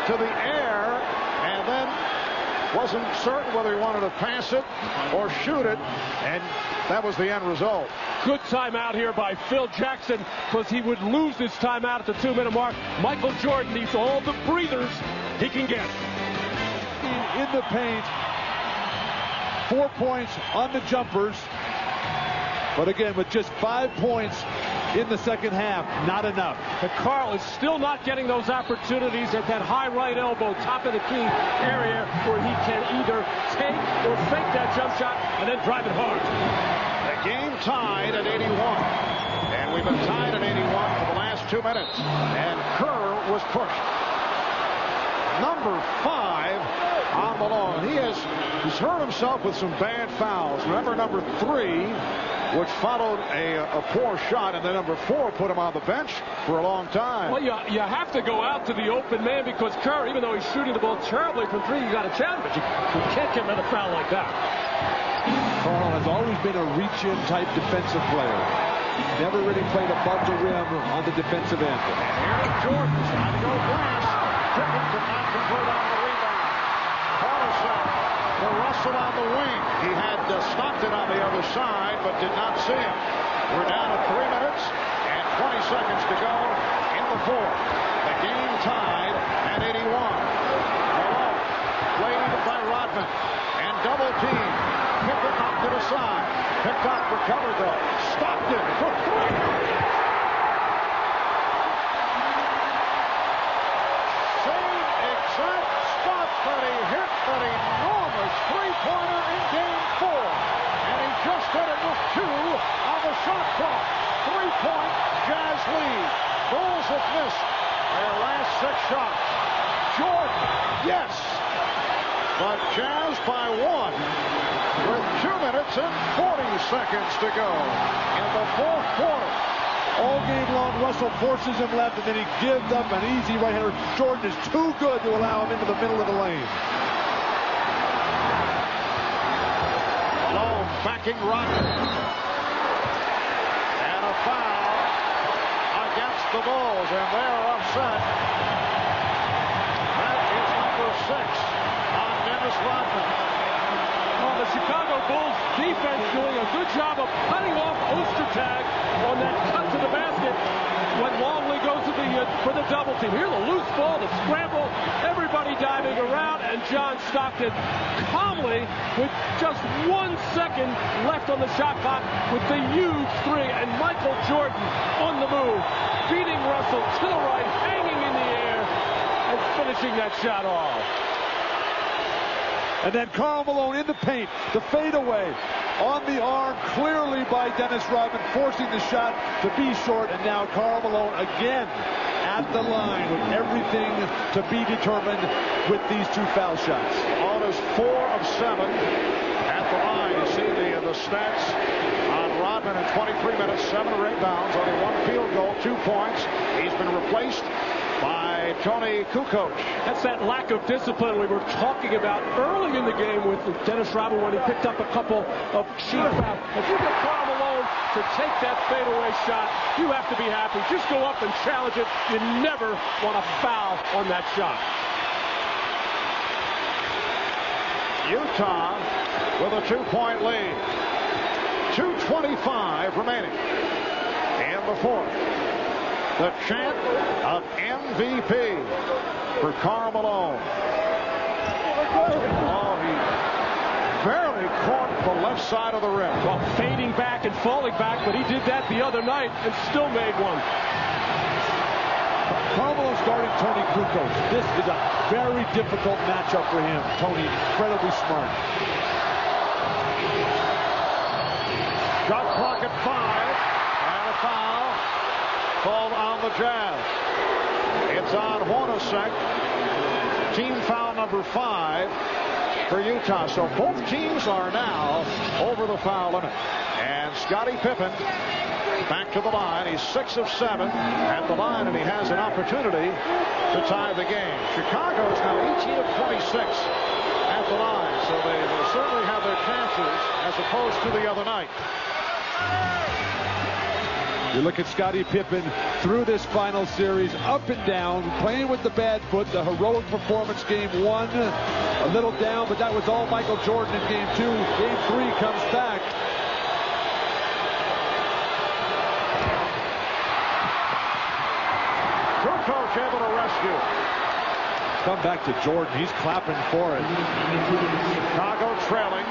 to the air and then wasn't certain whether he wanted to pass it or shoot it, and that was the end result.
Good timeout here by Phil Jackson, because he would lose this timeout at the 2-minute mark. Michael Jordan needs all the breathers he can get.
In the paint. 4 points on the jumpers, but again, with just 5 points in the second half, not enough.
But Karl is still not getting those opportunities at that high right elbow, top of the key area, where he can either take or fake that jump shot and then drive it hard.
The game tied at 81, and we've been tied at 81 for the last 2 minutes, and Kerr was pushed. Number 5 on Malone. He's hurt himself with some bad fouls. Remember number 3, which followed a poor shot, and then number 4 put him on the bench for a long time.
Well, you have to go out to the open man, because Kerr, even though he's shooting the ball terribly from 3, you got a chance, but you can't get another foul like that.
Karl has always been a reach-in type defensive player. Never really played above the rim on the defensive end.
And here's Jordan trying to go glass. Pippen could not convert on the rebound. Carlson to Russell on the wing. He had Stockton on the other side, but did not see him. We're down to 3 minutes and 20 seconds to go in the fourth. The game tied at 81. Malone played by Rodman and double team. Pippen up to the side. Picked up, recovered though. Stockton for 3. But he hit an enormous three-pointer in Game 4. And he just hit it with 2 on the shot clock. 3-point Jazz lead. Bulls have missed their last 6 shots. Jordan, yes. But Jazz by 1 with 2 minutes and 40 seconds to go in the fourth quarter.
All game long, Russell forces him left, and then he gives up an easy right-hander. Jordan is too good to allow him into the middle of the lane.
Malone backing Rodman. And a foul against the Bulls, and they're upset. That is number 6 on Dennis Rodman.
Well, the Chicago Bulls defense doing a good job of cutting off Ostertag on that cut to the basket when Longley goes to for the double team. Here, the loose ball, the scramble, everybody diving around, and John Stockton calmly, with just 1 second left on the shot clock, with the huge 3, and Michael Jordan on the move, beating Russell to the right, hanging in the air, and finishing that shot off.
And then Karl Malone in the paint, the fadeaway on the arm, clearly by Dennis Rodman, forcing the shot to be short. And now Karl Malone again at the line with everything to be determined with these 2 foul shots.
On is 4 of 7 at the line. You see the stats on Rodman in 23 minutes, 7 rebounds, only 1 field goal, 2 points. He's been replaced by Tony Kukoc.
That's that lack of discipline we were talking about early in the game with Dennis Rodman when he picked up a couple of cheap fouls. If you get Karl Malone to take that fadeaway shot, you have to be happy. Just go up and challenge it. You never want to foul on that shot.
Utah with a 2-point lead. 2:25 remaining in the fourth. the chant of MVP for Karl Malone. Oh, he barely caught the left side of the rim.
Well, fading back and falling back, but he did that the other night and still made one.
Karl Malone guarding Tony Kukoc. This is a very difficult matchup for him. Tony, incredibly smart.
Shot clock at 5. And a foul called on the Jazz. It's on Hornacek. Team foul number 5 for Utah. So both teams are now over the foul limit. And Scottie Pippen back to the line. He's 6 of 7 at the line, and he has an opportunity to tie the game. Chicago's now 18 of 26 at the line, so they will certainly have their chances as opposed to the other night.
You look at Scottie Pippen through this final series, up and down, playing with the bad foot. The heroic performance game 1, a little down, but that was all Michael Jordan in game 2. Game 3 comes back.
Kukoc able to rescue.
Come back to Jordan. He's clapping for it.
Chicago trailing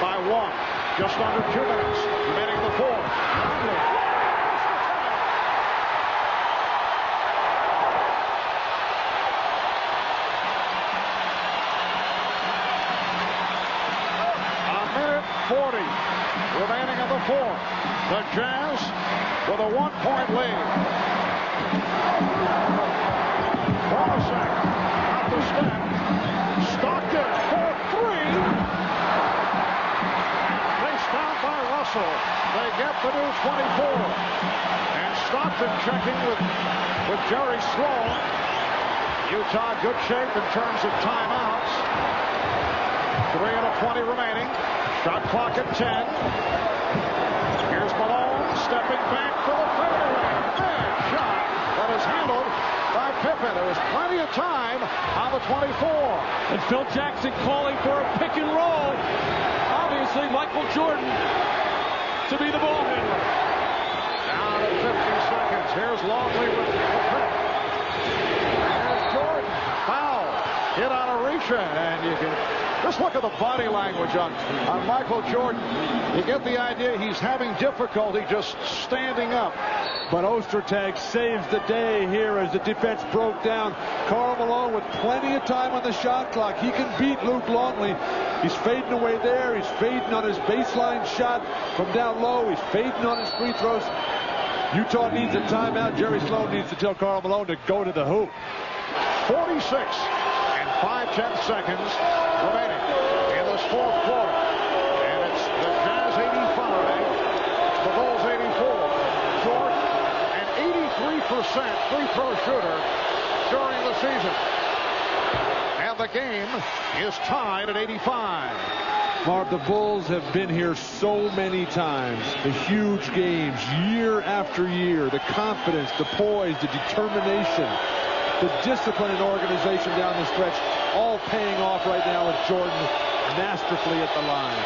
by 1. Just under 2 minutes remaining in the fourth. A minute 40 remaining in the fourth. The Jazz with a 1-point lead. Hornacek off the step. Stockton for 3. Faced down by Russell. They get the new 24. And Stockton checking with Jerry Sloan. Utah good shape in terms of timeouts. 3:20 remaining. Shot clock at 10. Here's Malone stepping back for the fadeaway. Bad shot that is handled by Pippen. There was plenty of time on the 24.
And Phil Jackson calling for a pick and roll. Obviously, Michael Jordan to be the ball handler.
Down at 50 seconds. Here's Longley with the pick. There's Jordan. Foul. Hit on a reach-in. And you can just look at the body language on Michael Jordan. You get the idea he's having difficulty just standing up.
But Ostertag saves the day here as the defense broke down. Karl Malone with plenty of time on the shot clock. He can beat Luke Longley. He's fading away there. He's fading on his baseline shot from down low. He's fading on his free throws. Utah needs a timeout. Jerry Sloan needs to tell Karl Malone to go to the hoop.
46 and 5/10 seconds remaining in this fourth quarter. And it's the Jazz 85, the Bulls 84. Jordan, an 83% free throw shooter during the season. And the game is tied at 85.
Marv, the Bulls have been here so many times. The huge games, year after year. The confidence, the poise, the determination, the discipline and organization down the stretch, all paying off right now with Jordan masterfully at the line.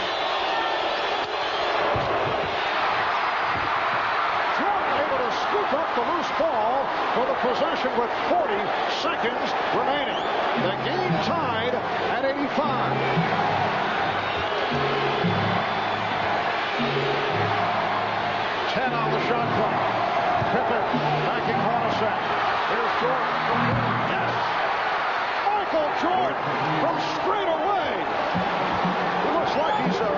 Jordan able to scoop up the loose ball for the possession with 40 seconds remaining. The game tied at 85. 10 on the shot clock. Pippen backing Hornacek. Here's Jordan. Yes! Michael Jordan from straight away. He looks like he's a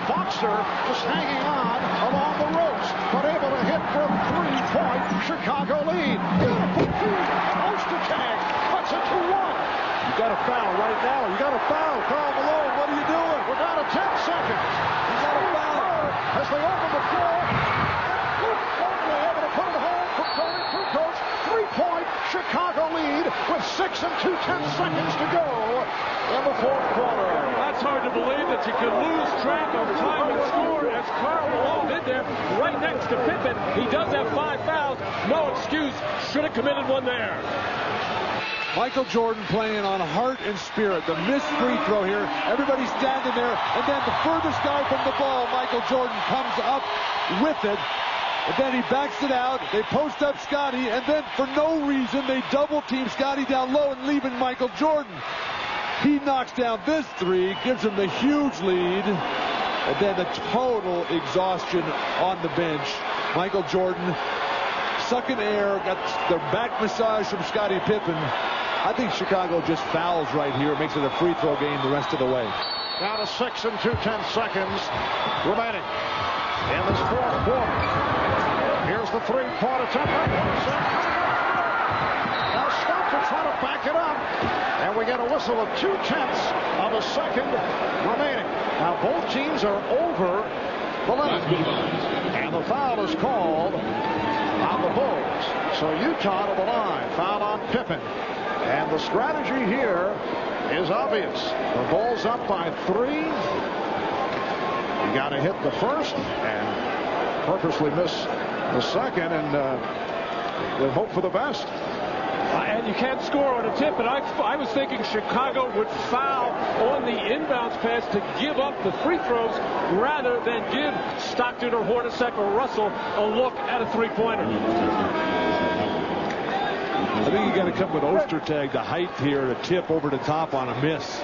boxer just hanging on along the ropes, but able to hit for a 3-point Chicago lead. Beautiful feed. Ostertag puts it to 1.
You got a foul right now. You got a foul. Karl Malone, what are you doing?
We're down to 10 seconds.
You got a foul.
As they open the floor, Luke Longley able to put it home from Tony Kukoc. 3-point Chicago lead with 6 and 2/10 seconds to go in the fourth quarter.
That's hard to believe that you can lose track of time and score as Karl Malone did there right next to Pippen. He does have 5 fouls. No excuse. Should have committed one there.
Michael Jordan playing on heart and spirit. The missed free throw here. Everybody's standing there. And then the furthest guy from the ball, Michael Jordan, comes up with it. and then he backs it out. They post up Scotty, and then for no reason, they double team Scotty down low and leaving Michael Jordan. He knocks down this three, gives him the huge lead, and then the total exhaustion on the bench. Michael Jordan sucking air, got the back massage from Scottie Pippen. I think Chicago just fouls right here, makes it a free throw game the rest of the way.
Down to 6 and 2/10 seconds remaining in this fourth quarter. Here's the three-point attempt. Now Stockton trying to back it up, and we get a whistle of 0.2 seconds remaining. Now both teams are over the limit, and the foul is called on the Bulls. So Utah to the line, foul on Pippen, and the strategy here is obvious. The Bulls up by 3. You got to hit the first and purposely miss the second, and we'll hope for the best.
And you can't score on a tip, and I was thinking Chicago would foul on the inbounds pass to give up the free throws rather than give Stockton or Hornacek or Russell a look at a three-pointer.
I think you got to come with Ostertag, the height here, to tip over the top on a miss.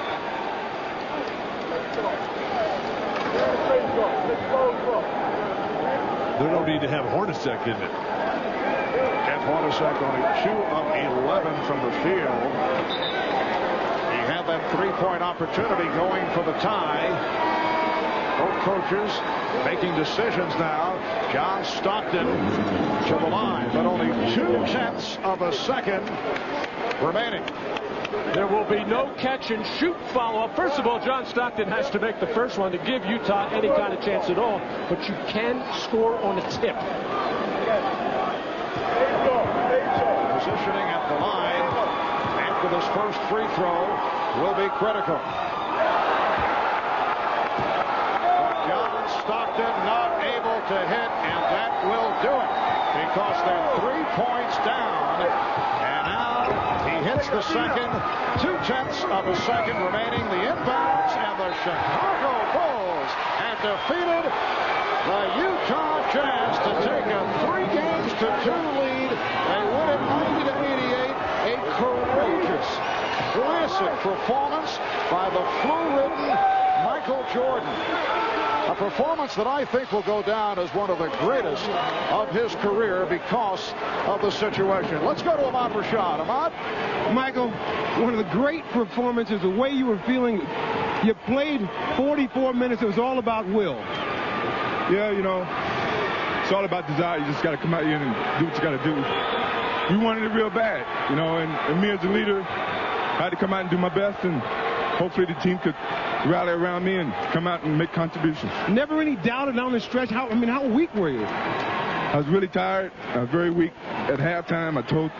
There's no need to have Hornacek in it.
Jeff Hornacek only 2 of 11 from the field. He had that three-point opportunity going for the tie. Both coaches making decisions now. John Stockton to the line, but only 0.2 seconds remaining.
There will be no catch and shoot follow-up. First of all, John Stockton has to make the first one to give Utah any kind of chance at all, but you can score on a tip.
Positioning at the line after this first free throw will be critical. John Stockton not able to hit, and that will do it because they're 3 points down. And now he hits the second. 0.2 seconds remaining. The inbounds, and the Chicago Bulls have defeated the Utah Jazz to take a 3-2 lead. They win it 90-88. A courageous, classic performance by the flu-ridden Michael Jordan. A performance that I think will go down as one of the greatest of his career because of the situation. Let's go to Ahmad Rashad. Ahmad?
Michael, one of the great performances, the way you were feeling. You played 44 minutes. It was all about will.
Yeah, you know, it's all about desire. You just got to come out here and do what you got to do. We wanted it real bad, you know, and me as a leader, I had to come out and do my best, and hopefully the team could rally around me and come out and make contributions.
Never any doubt down the stretch. How weak were you?
I was really tired. I was very weak at halftime. I told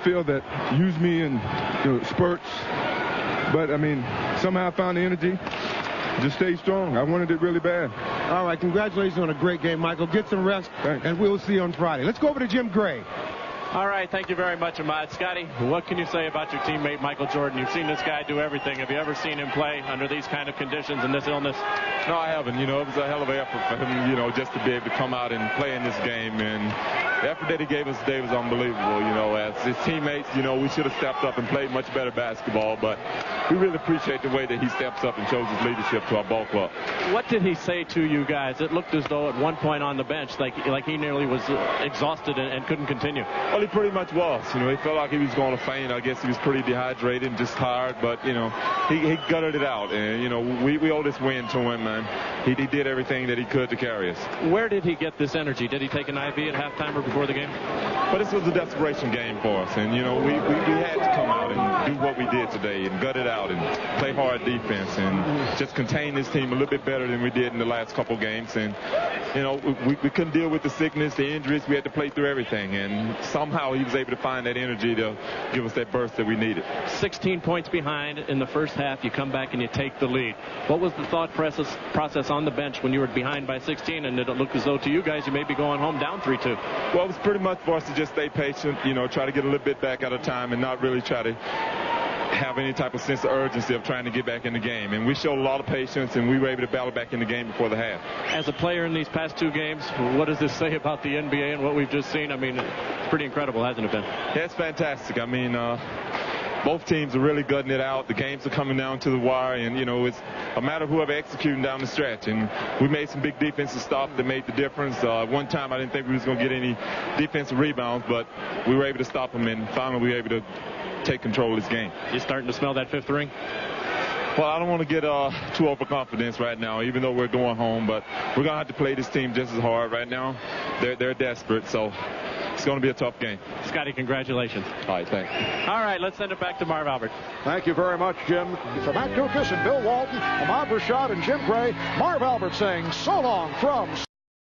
Phil that use me in spurts, but I mean somehow I found the energy. Just stay strong. I wanted it really bad.
All right, congratulations on a great game, Michael. Get some rest,
Thanks.
and we'll see you on Friday. Let's go over to Jim Gray.
All right, thank you very much, Ahmad. Scotty, what can you say about your teammate Michael Jordan? You've seen this guy do everything. Have you ever seen him play under these kind of conditions and this illness?
No, I haven't. You know, it was a hell of an effort for him, you know, just to be able to come out and play in this game. And the effort that he gave us today was unbelievable. You know, as his teammates, you know, we should have stepped up and played much better basketball. But we really appreciate the way that he steps up and shows his leadership to our ball club.
What did he say to you guys? It looked as though at one point on the bench, like he nearly was exhausted and couldn't continue.
Well, he pretty much was. You know, he felt like he was going to faint. I guess he was pretty dehydrated and just tired. But, you know, he gutted it out. And, you know, we owe this win to him, man. He did everything that he could to carry us.
Where did he get this energy? Did he take an IV at halftime or before the game?
But this was a desperation game for us. And, you know, we had to come out and do what we did today and gut it out and play hard defense and just contain this team a little bit better than we did in the last couple games. And, you know, we couldn't deal with the sickness, the injuries. We had to play through everything. And somehow he was able to find that energy to give us that burst that we needed.
16 points behind in the first half. You come back and you take the lead. What was the thought process on the bench when you were behind by 16 and it looked as though to you guys you may be going home down 3-2?
Well, it was pretty much for us to just stay patient, you know, try to get a little bit back at a time and not really try to have any type of sense of urgency of trying to get back in the game. And we showed a lot of patience, and we were able to battle back in the game before the half.
As a player in these past 2 games, what does this say about the NBA and what we've just seen? I mean, it's pretty incredible, hasn't it been?
Yeah, it's fantastic. I mean, both teams are really gutting it out. The games are coming down to the wire, and, you know, it's a matter of whoever executing down the stretch. And we made some big defensive stops that made the difference. One time I didn't think we was going to get any defensive rebounds, but we were able to stop them, and finally we were able to take control of this game.
You starting to smell that 5th ring?
Well, I don't want to get too overconfident right now, even though we're going home, but we're going to have to play this team just as hard right now. They're desperate, so it's going to be a tough game.
Scotty, congratulations.
All right, thanks.
All right, let's send it back to Marv Albert.
Thank you very much, Jim. For Matt Dukas and Bill Walton, Ahmad Rashad and Jim Gray, Marv Albert saying so long from